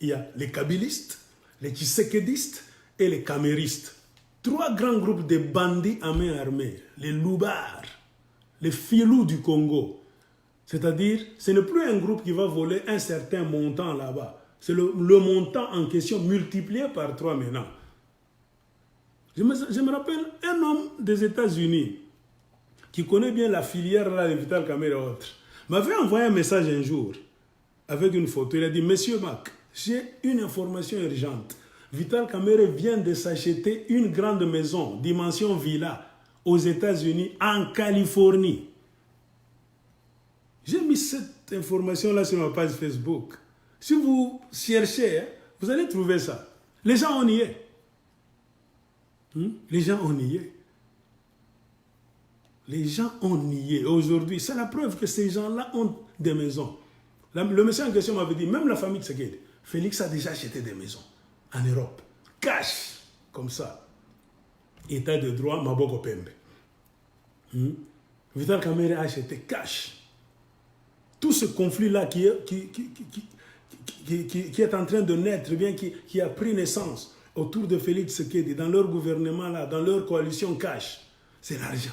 Il y a les kabylistes, les tshisekedistes et les caméristes. 3 grands groupes de bandits à main armée. Les loubards, les filous du Congo. C'est-à-dire, ce n'est plus un groupe qui va voler un certain montant là-bas. C'est le montant en question multiplié par 3 maintenant. Je me rappelle un homme des États-Unis qui connaît bien la filière là, de Vital Kamerhe et autres, m'avait envoyé un message un jour avec une photo. Il a dit, Monsieur Mac, j'ai une information urgente. Vital Kamerhe vient de s'acheter une grande maison, dimension villa, aux États-Unis, en Californie. J'ai mis cette information-là sur ma page Facebook. Si vous cherchez, vous allez trouver ça. Les gens, on y est. Les gens, on y est. Les gens, on y est. Aujourd'hui, c'est la preuve que ces gens-là ont des maisons. Le monsieur en question m'avait dit, même la famille Tshisekedi, Félix a déjà acheté des maisons en Europe. Cash, comme ça. État de droit, Maboko Pembe. Vital Kamerhe a acheté cash. Tout ce conflit-là qui est en train de naître, bien qui a pris naissance autour de Félix Tshisekedi, dans leur gouvernement, là, dans leur coalition cash, c'est l'argent.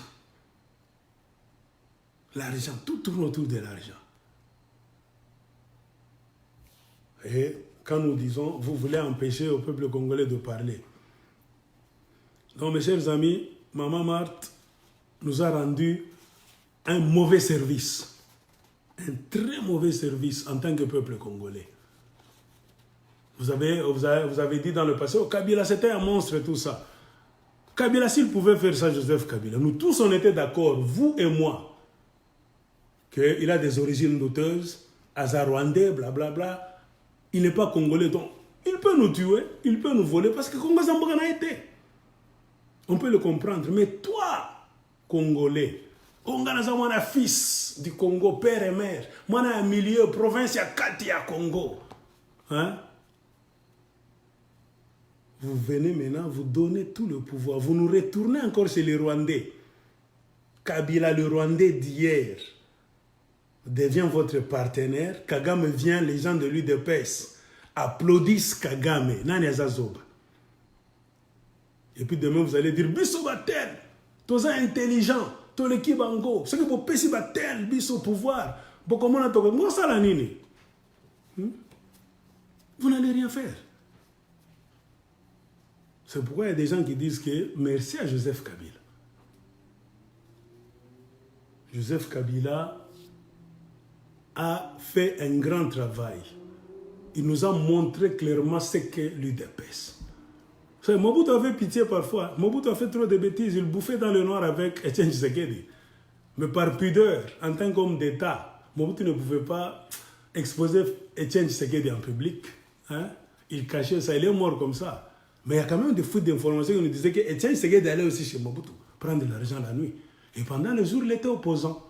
L'argent, tout tourne autour de l'argent. Et quand nous disons, vous voulez empêcher au peuple congolais de parler. Donc, mes chers amis, Maman Marthe nous a rendu un mauvais service. Un très mauvais service en tant que peuple congolais. Vous avez dit dans le passé, oh, Kabila c'était un monstre et tout ça. Kabila, s'il pouvait faire ça, Joseph Kabila, nous tous on était d'accord, vous et moi, qu'il a des origines douteuses, azarwandais, blablabla. Il n'est pas congolais, donc il peut nous tuer, il peut nous voler, parce que Congo Zamboga n'a été. On peut le comprendre, mais toi, Congolais, Ongana un fils du Congo, père et mère. Moi, un milieu, province, il y a Katia Congo. Hein? Vous venez maintenant, vous donnez tout le pouvoir. Vous nous retournez encore chez les Rwandais. Kabila, le Rwandais d'hier, devient votre partenaire. Kagame vient, les gens de l'UDPS applaudissent Kagame. Nani Azazoba. Et puis demain, vous allez dire, Bisso Batel, tous intelligent, tous les Kibango, ceux qui vont pécher Batel, Bisso pouvoir. Bon, comment on a tout ça, la nini? Vous n'allez rien faire. C'est pourquoi il y a des gens qui disent que merci à Joseph Kabila. Joseph Kabila a fait un grand travail. Il nous a montré clairement ce qu'est l'UDPS. Mobutu avait pitié parfois. Mobutu a fait trop de bêtises. Il bouffait dans le noir avec Etienne Tshisekedi. Mais par pudeur, en tant qu'homme d'État, Mobutu ne pouvait pas exposer Etienne Tshisekedi en public. Hein? Il cachait ça. Il est mort comme ça. Mais il y a quand même des fuites d'informations qui nous disaient que Etienne Tshisekedi allait aussi chez Mobutu prendre de l'argent la nuit. Et pendant le jour, il était opposant.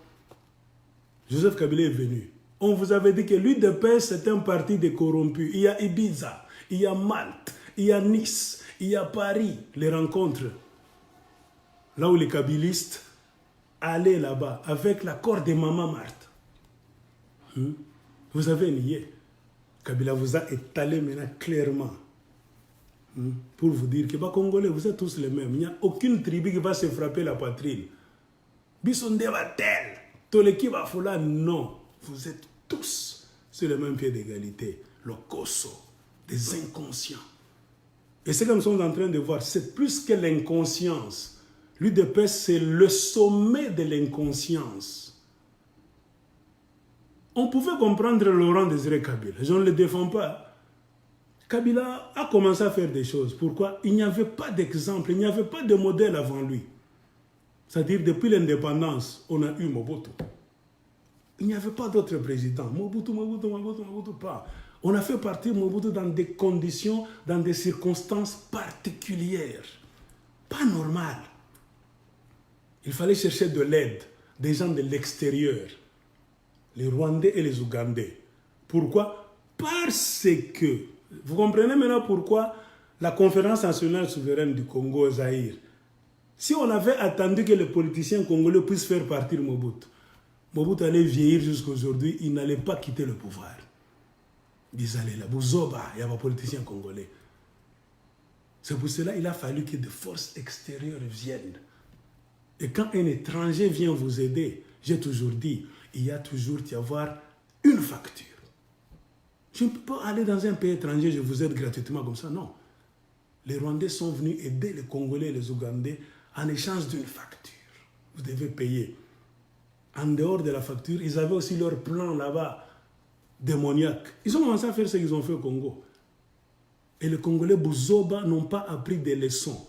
Joseph Kabila est venu. On vous avait dit que l'UDPS, c'est un parti de corrompus. Il y a Ibiza, il y a Malte, il y a Nice, il y a Paris, les rencontres. Là où les kabilistes allaient là-bas avec l'accord de Maman Marthe. Vous avez nié. Kabila vous a étalé maintenant clairement. Pour vous dire que les Congolais, vous êtes tous les mêmes. Il n'y a aucune tribu qui va se frapper la poitrine. Bisonde va tel. Toleki va foula, non. Vous êtes tous sur le même pied d'égalité. Le Koso, des inconscients. Et ce que nous sommes en train de voir, c'est plus que l'inconscience. L'UDPS, c'est le sommet de l'inconscience. On pouvait comprendre Laurent Désiré Kabila. Je ne le défends pas. Kabila a commencé à faire des choses. Pourquoi? Il n'y avait pas d'exemple, il n'y avait pas de modèle avant lui. C'est-à-dire, depuis l'indépendance, on a eu Mobutu. Il n'y avait pas d'autre président. Mobutu, pas. On a fait partir Mobutu dans des conditions, dans des circonstances particulières. Pas normales. Il fallait chercher de l'aide, des gens de l'extérieur. Les Rwandais et les Ougandais. Pourquoi? Parce que, vous comprenez maintenant pourquoi la conférence nationale souveraine du Congo, Zaïre, si on avait attendu que les politiciens congolais puissent faire partir Mobutu, Mobutu allait vieillir jusqu'à aujourd'hui, il n'allait pas quitter le pouvoir. Ils allaient là, Bouzoba, il y avait un politicien congolais. C'est pour cela qu'il a fallu que des forces extérieures viennent. Et quand un étranger vient vous aider, j'ai toujours dit, il y a toujours y avoir une facture. Je ne peux pas aller dans un pays étranger, je vous aide gratuitement comme ça, non. Les Rwandais sont venus aider les Congolais et les Ougandais en échange d'une facture. Vous devez payer. En dehors de la facture, ils avaient aussi leur plan là-bas, démoniaque. Ils ont commencé à faire ce qu'ils ont fait au Congo. Et les Congolais Bouzoba n'ont pas appris des leçons.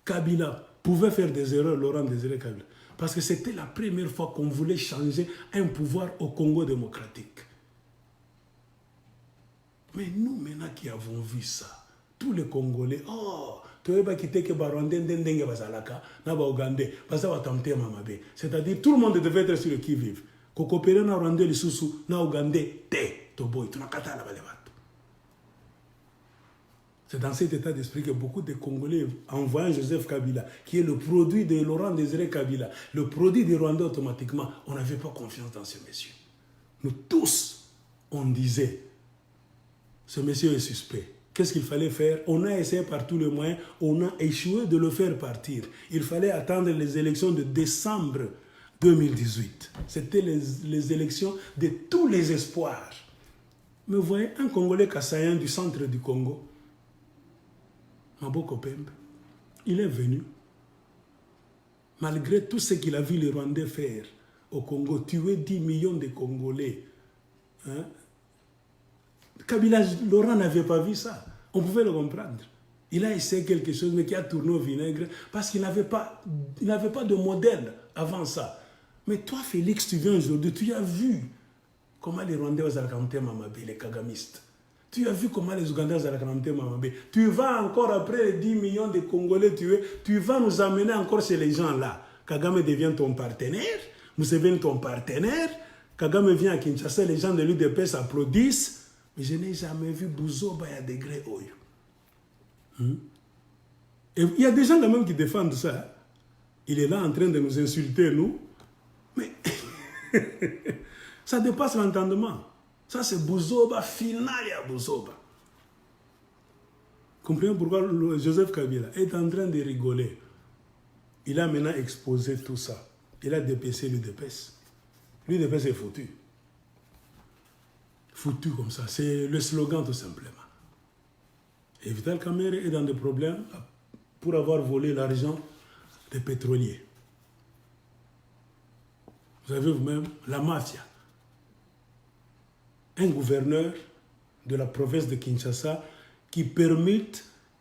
Kabila pouvait faire des erreurs, Laurent Désiré Kabila, parce que c'était la première fois qu'on voulait changer un pouvoir au Congo démocratique. Mais nous, maintenant qui avons vu ça, tous les Congolais, oh, c'est-à-dire tout le monde devait être sur le qui-vive. C'est dans cet état d'esprit que beaucoup de Congolais, en voyant Joseph Kabila, qui est le produit de Laurent Désiré Kabila, le produit des Rwandais automatiquement, on n'avait pas confiance dans ce monsieur. Nous tous, on disait, ce monsieur est suspect. Qu'est-ce qu'il fallait faire? On a essayé par tous les moyens, on a échoué de le faire partir. Il fallait attendre les élections de décembre 2018. C'était les élections de tous les espoirs. Mais vous voyez, un Congolais kassaïen du centre du Congo, Maboko Pembe, il est venu. Malgré tout ce qu'il a vu les Rwandais faire au Congo, tuer 10 millions de Congolais, hein? Kabila, Laurent n'avait pas vu ça. On pouvait le comprendre. Il a essayé quelque chose, mais qui a tourné au vinaigre parce qu'il n'avait pas de modèle avant ça. Mais toi, Félix, tu viens aujourd'hui, tu as vu comment les Rwandais ont raconté Mamabé, les Kagamistes. Tu as vu comment les Ougandais ont raconté Mamabé. Tu vas encore, après les 10 millions de Congolais tués, tu vas nous amener encore chez les gens là. Kagame devient ton partenaire, Museveni ton partenaire, Kagame vient à Kinshasa, les gens de l'UDPS applaudissent, mais je n'ai jamais vu Buzoba à degré Oyo. Et il y a des gens quand même qui défendent ça. Il est là en train de nous insulter, nous. Mais ça dépasse l'entendement. Ça, c'est Buzoba, final à Buzoba. Comprenez pourquoi Joseph Kabila est en train de rigoler. Il a maintenant exposé tout ça. Il a dépêché l'UDPS. L'UDPS est foutu. Foutu comme ça. C'est le slogan tout simplement. Et Vital Kamerhe est dans des problèmes pour avoir volé l'argent des pétroliers. Vous avez vous-même la mafia. Un gouverneur de la province de Kinshasa qui permet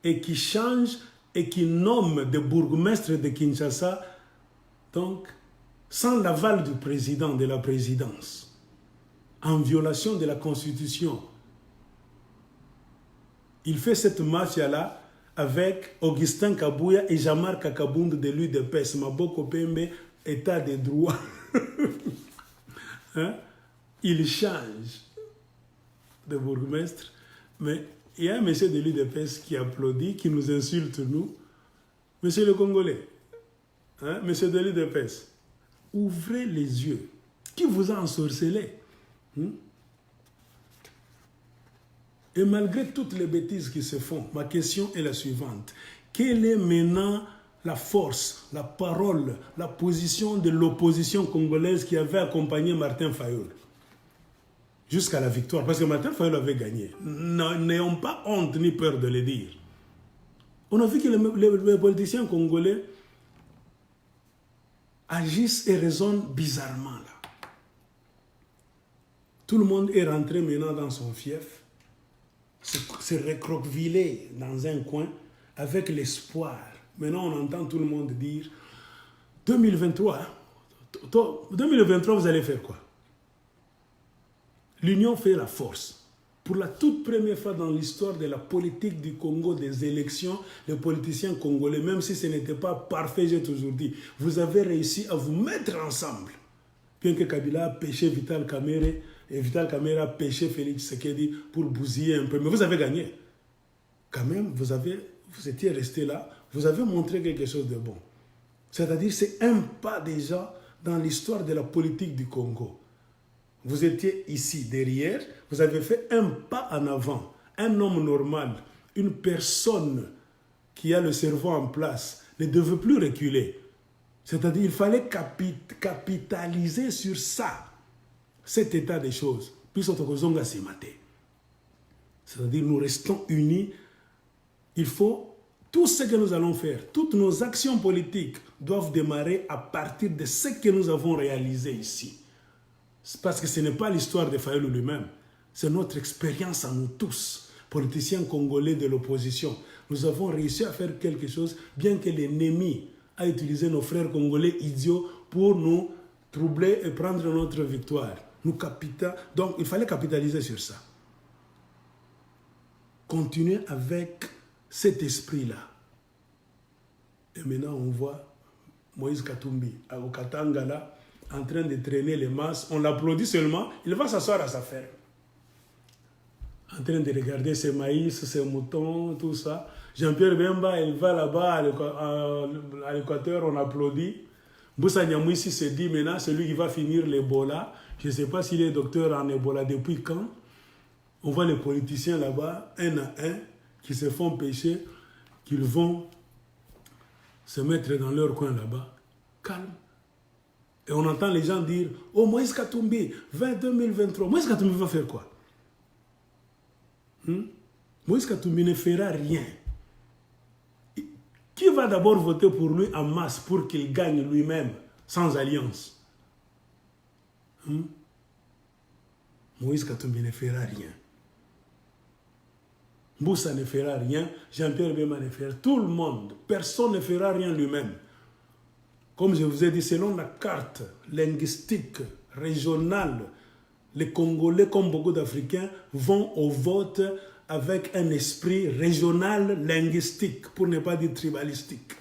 et qui change et qui nomme des bourgmestres de Kinshasa, donc sans l'aval du président de la présidence, en violation de la Constitution. Il fait cette mafia-là avec Augustin Kabouya et Jean-Marc Kakabund de l'UDPS, Maboko Pembe, état de droit. Hein? Il change de bourgmestre, mais il y a un monsieur de l'UDPS qui applaudit, qui nous insulte, nous. Monsieur le Congolais, hein? Monsieur de l'UDPS, ouvrez les yeux. Qui vous a ensorcelé? Et malgré toutes les bêtises qui se font, ma question est la suivante. Quelle est maintenant la force, la parole, la position de l'opposition congolaise qui avait accompagné Martin Fayulu jusqu'à la victoire? Parce que Martin Fayulu avait gagné. N'ayons pas honte ni peur de le dire. On a vu que les politiciens congolais agissent et raisonnent bizarrement là. Tout le monde est rentré maintenant dans son fief, se recroqueviller dans un coin avec l'espoir. Maintenant, on entend tout le monde dire 2023, vous allez faire quoi? L'union fait la force. Pour la toute première fois dans l'histoire de la politique du Congo, des élections, les politiciens congolais, même si ce n'était pas parfait, j'ai toujours dit, vous avez réussi à vous mettre ensemble. Bien que Kabila a pêché Vital Kamerhe et Vital Kamerhe a pêché Félix Tshisekedi pour bousiller un peu. Mais vous avez gagné. Quand même, vous étiez resté là, vous avez montré quelque chose de bon. C'est-à-dire, c'est un pas déjà dans l'histoire de la politique du Congo. Vous étiez ici, derrière, vous avez fait un pas en avant. Un homme normal, une personne qui a le cerveau en place, ne devait plus reculer. C'est-à-dire, il fallait capitaliser sur ça, cet état des choses. Puis, c'est-à-dire, nous restons unis. Il faut, tout ce que nous allons faire, toutes nos actions politiques doivent démarrer à partir de ce que nous avons réalisé ici. Parce que ce n'est pas l'histoire de Fayulu lui-même, c'est notre expérience à nous tous, politiciens congolais de l'opposition. Nous avons réussi à faire quelque chose, bien que l'ennemi a utilisé nos frères congolais idiots pour nous troubler et prendre notre victoire. Donc il fallait capitaliser sur ça. Continuer avec cet esprit-là. Et maintenant on voit Moïse Katumbi, au Katanga là, en train de traîner les masses. On l'applaudit seulement, il va s'asseoir à sa ferme. En train de regarder ses maïs, ses moutons, tout ça. Jean-Pierre Bemba, il va là-bas à l'Équateur, on applaudit. Boussa Nyamouissi se dit maintenant, celui qui va finir l'Ebola. Je ne sais pas s'il est docteur en Ebola depuis quand. On voit les politiciens là-bas, un à un, qui se font pécher, qu'ils vont se mettre dans leur coin là-bas. Calme. Et on entend les gens dire, oh Moïse Katumbi, 2023. Moïse Katumbi va faire quoi? Moïse Katumbi ne fera rien. Qui va d'abord voter pour lui en masse pour qu'il gagne lui-même, sans alliance? Moïse Katumbi ne fera rien. Boussa ne fera rien. Jean-Pierre Bemba ne fera rien. Tout le monde, personne ne fera rien lui-même. Comme je vous ai dit, selon la carte linguistique régionale, les Congolais, comme beaucoup d'Africains, vont au vote avec un esprit régional linguistique, pour ne pas dire tribalistique.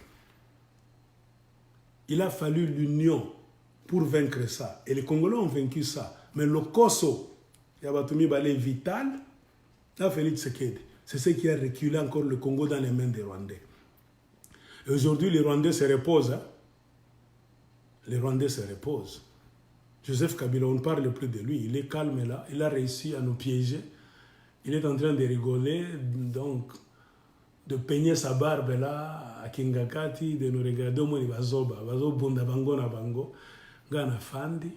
il a fallu l'union pour vaincre ça. Et les Congolais ont vaincu ça. Mais le Koso, Yabatumi Balé Vital, là, Félix Tshisekedi, c'est ce qui a reculé encore le Congo dans les mains des Rwandais. Et aujourd'hui, les Rwandais se reposent. Hein? Les Rwandais se reposent. Joseph Kabila, on ne parle plus de lui. Il est calme là. Il a réussi à nous piéger. Il est en train de rigoler, donc, de peigner sa barbe là, à Kingakati, de nous regarder au moins, Bunda Bango na Bango, Gana Fandi,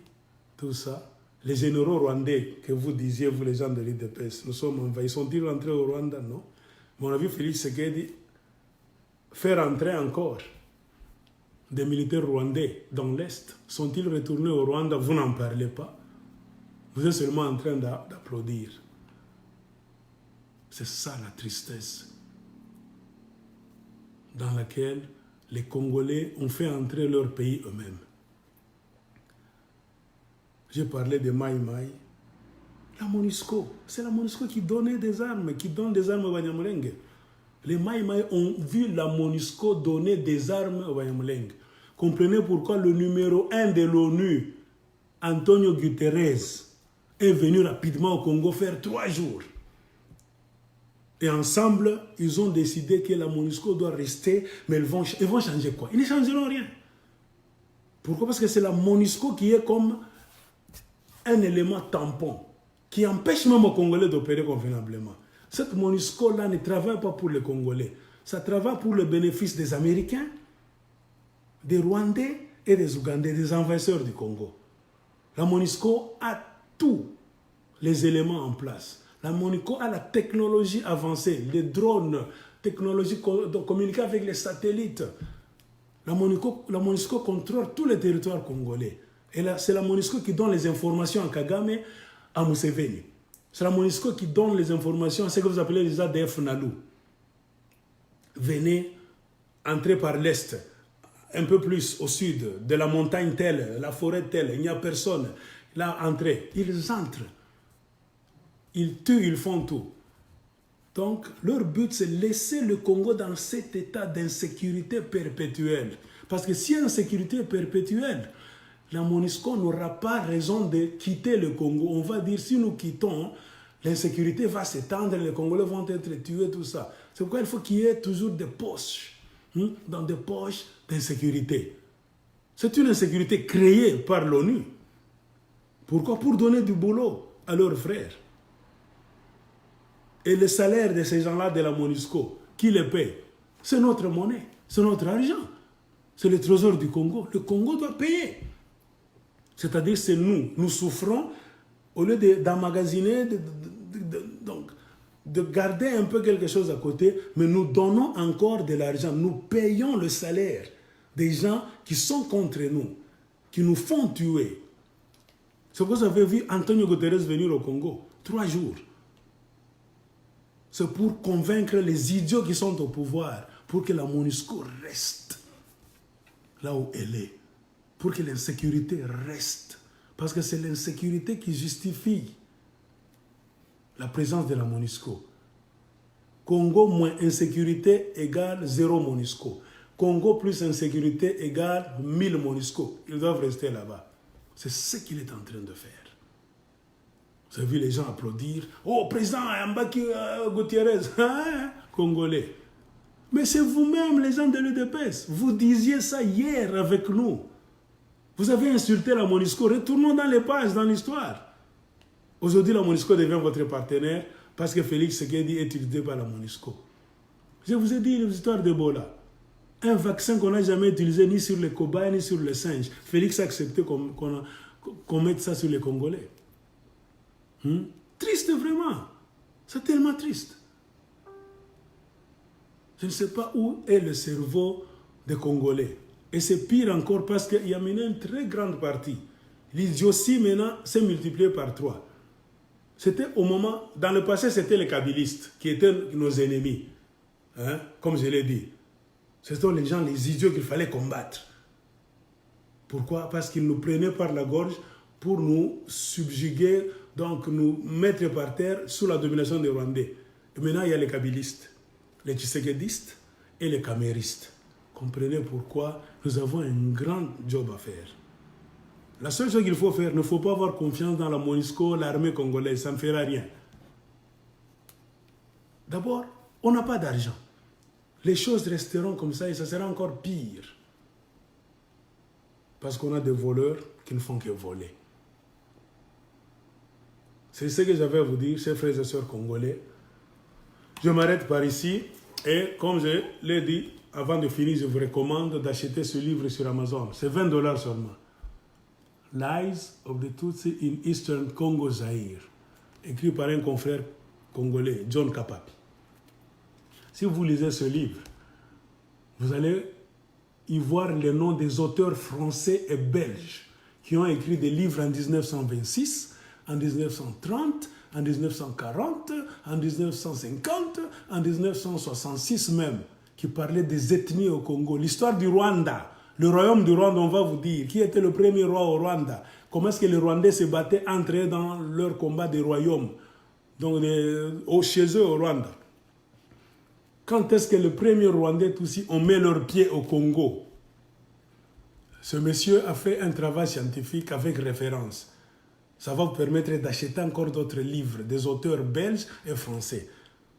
tout ça. Les généraux rwandais que vous disiez, vous les gens de l'IDPS, nous sommes envahis. Sont-ils rentrés au Rwanda? Non. Mais on a vu Félix Tshisekedi faire entrer encore des militaires rwandais dans l'Est. Sont-ils retournés au Rwanda? Vous n'en parlez pas. Vous êtes seulement en train d'applaudir. C'est ça la tristesse dans laquelle les Congolais ont fait entrer leur pays eux-mêmes. J'ai parlé de Maï Maï. La MONUSCO, c'est la MONUSCO qui donnait des armes, qui donne des armes au Banyamulenge. Les Maï Maï ont vu la MONUSCO donner des armes au Banyamulenge. Comprenez pourquoi le numéro 1 de l'ONU, Antonio Guterres, est venu rapidement au Congo faire 3 jours. Et ensemble, ils ont décidé que la MONUSCO doit rester, mais ils vont changer quoi? Ils ne changeront rien. Pourquoi? Parce que c'est la MONUSCO qui est comme un élément tampon, qui empêche même aux Congolais d'opérer convenablement. Cette MONUSCO-là ne travaille pas pour les Congolais. Ça travaille pour le bénéfice des Américains, des Rwandais et des Ougandais, des envahisseurs du Congo. La MONUSCO a tous les éléments en place. La MONUSCO a la technologie avancée, les drones, technologie de communiquer avec les satellites. La MONUSCO contrôle tous les territoires congolais. Et c'est la MONUSCO qui donne les informations à Kagame, à Museveni. C'est la MONUSCO qui donne les informations à ce que vous appelez les ADF Nalu. Venez, entrez par l'Est, un peu plus au sud, de la montagne telle, la forêt telle, il n'y a personne. Là, entrez. Ils entrent. Ils tuent, ils font tout. Donc, leur but, c'est laisser le Congo dans cet état d'insécurité perpétuelle. Parce que si l'insécurité est perpétuelle, la MONUSCO n'aura pas raison de quitter le Congo. On va dire, si nous quittons, l'insécurité va s'étendre, les Congolais vont être tués, tout ça. C'est pourquoi il faut qu'il y ait toujours des poches, dans des poches d'insécurité. C'est une insécurité créée par l'ONU. Pourquoi? Pour donner du boulot à leurs frères. Et le salaire de ces gens-là de la MONUSCO, qui les paye? C'est notre monnaie, c'est notre argent. C'est le trésor du Congo. Le Congo doit payer. C'est-à-dire c'est nous souffrons, au lieu d'emmagasiner, donc, de garder un peu quelque chose à côté, mais nous donnons encore de l'argent. Nous payons le salaire des gens qui sont contre nous, qui nous font tuer. C'est pourquoi vous avez vu Antonio Guterres venir au Congo, 3 jours. C'est pour convaincre les idiots qui sont au pouvoir, pour que la MONUSCO reste là où elle est, pour que l'insécurité reste. Parce que c'est l'insécurité qui justifie la présence de la MONUSCO. Congo moins insécurité égale 0 MONUSCO. Congo plus insécurité égale 1000 MONUSCO. Ils doivent rester là-bas. C'est ce qu'il est en train de faire. Vous avez vu les gens applaudir. Oh, président Mbaki Gutiérrez, hein, Congolais. Mais c'est vous-même, les gens de l'UDPS. Vous disiez ça hier avec nous. Vous avez insulté la MONUSCO. Retournons dans les pages, dans l'histoire. Aujourd'hui, la MONUSCO devient votre partenaire parce que Félix Tshisekedi est utilisé par la MONUSCO. Je vous ai dit l'histoire d'Ebola. Un vaccin qu'on n'a jamais utilisé ni sur les cobayes ni sur les singes. Félix a accepté qu'on mette ça sur les Congolais. Triste vraiment. C'est tellement triste. Je ne sais pas où est le cerveau des Congolais. Et c'est pire encore parce qu'il y a maintenant une très grande partie. L'idiotie maintenant s'est multipliée par 3. C'était au moment, dans le passé, c'était les kabylistes qui étaient nos ennemis. Hein? Comme je l'ai dit. Ce sont les gens, les idiots qu'il fallait combattre. Pourquoi? Parce qu'ils nous prenaient par la gorge pour nous subjuguer, donc nous mettre par terre sous la domination des Rwandais. Et maintenant, il y a les kabylistes, les tshisekédistes et les caméristes. comprenez pourquoi nous avons un grand job à faire. La seule chose qu'il faut faire, il ne faut pas avoir confiance dans la MONUSCO, l'armée congolaise, ça ne fera rien. D'abord, on n'a pas d'argent. Les choses resteront comme ça et ça sera encore pire. Parce qu'on a des voleurs qui ne font que voler. C'est ce que j'avais à vous dire, chers frères et sœurs congolais. Je m'arrête par ici et comme je l'ai dit, avant de finir, je vous recommande d'acheter ce livre sur Amazon. C'est 20 $ seulement. Lies of the Tutsi in Eastern Congo Zaire. Écrit par un confrère congolais, John Kapapi. Si vous lisez ce livre, vous allez y voir les noms des auteurs français et belges qui ont écrit des livres en 1926, en 1930, en 1940, en 1950, en 1966 même, qui parlaient des ethnies au Congo. L'histoire du Rwanda, le royaume du Rwanda, on va vous dire, qui était le premier roi au Rwanda, comment est-ce que les Rwandais se battaient entre eux dans leur combat des royaumes, donc chez eux au Rwanda. Quand est-ce que le premier Rwandais aussi ont mis leurs pieds au Congo? Ce monsieur a fait un travail scientifique avec référence. Ça va vous permettre d'acheter encore d'autres livres, des auteurs belges et français.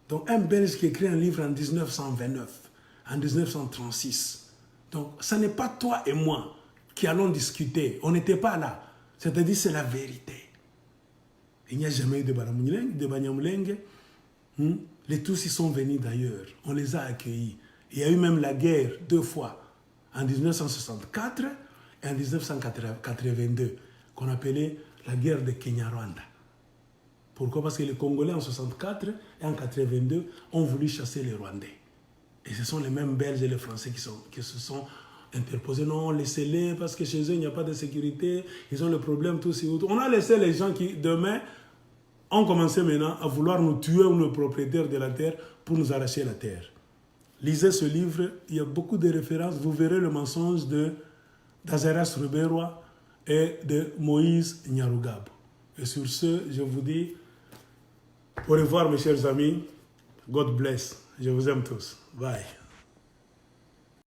Donc un Belge qui écrit un livre en 1929, en 1936. Donc ce n'est pas toi et moi qui allons discuter. On n'était pas là. C'est-à-dire c'est la vérité. Il n'y a jamais eu de Banyamulenge. Les Tutsis sont venus d'ailleurs. On les a accueillis. Il y a eu même la guerre 2 fois. En 1964 et en 1982. Qu'on appelait la guerre de Kenya-Rwanda. Pourquoi? Parce que les Congolais en 1964 et en 1982 ont voulu chasser les Rwandais. Et ce sont les mêmes Belges et les Français qui se sont interposés. Non, laissez-les parce que chez eux, il n'y a pas de sécurité. Ils ont le problème, tout ça. On a laissé les gens qui, demain, ont commencé maintenant à vouloir nous tuer ou nos propriétaires de la terre pour nous arracher la terre. Lisez ce livre, il y a beaucoup de références. Vous verrez le mensonge d'Azaras Ruberwa et de Moïse Nyarugabo. Et sur ce, je vous dis au revoir mes chers amis. God bless. Je vous aime tous. Bye.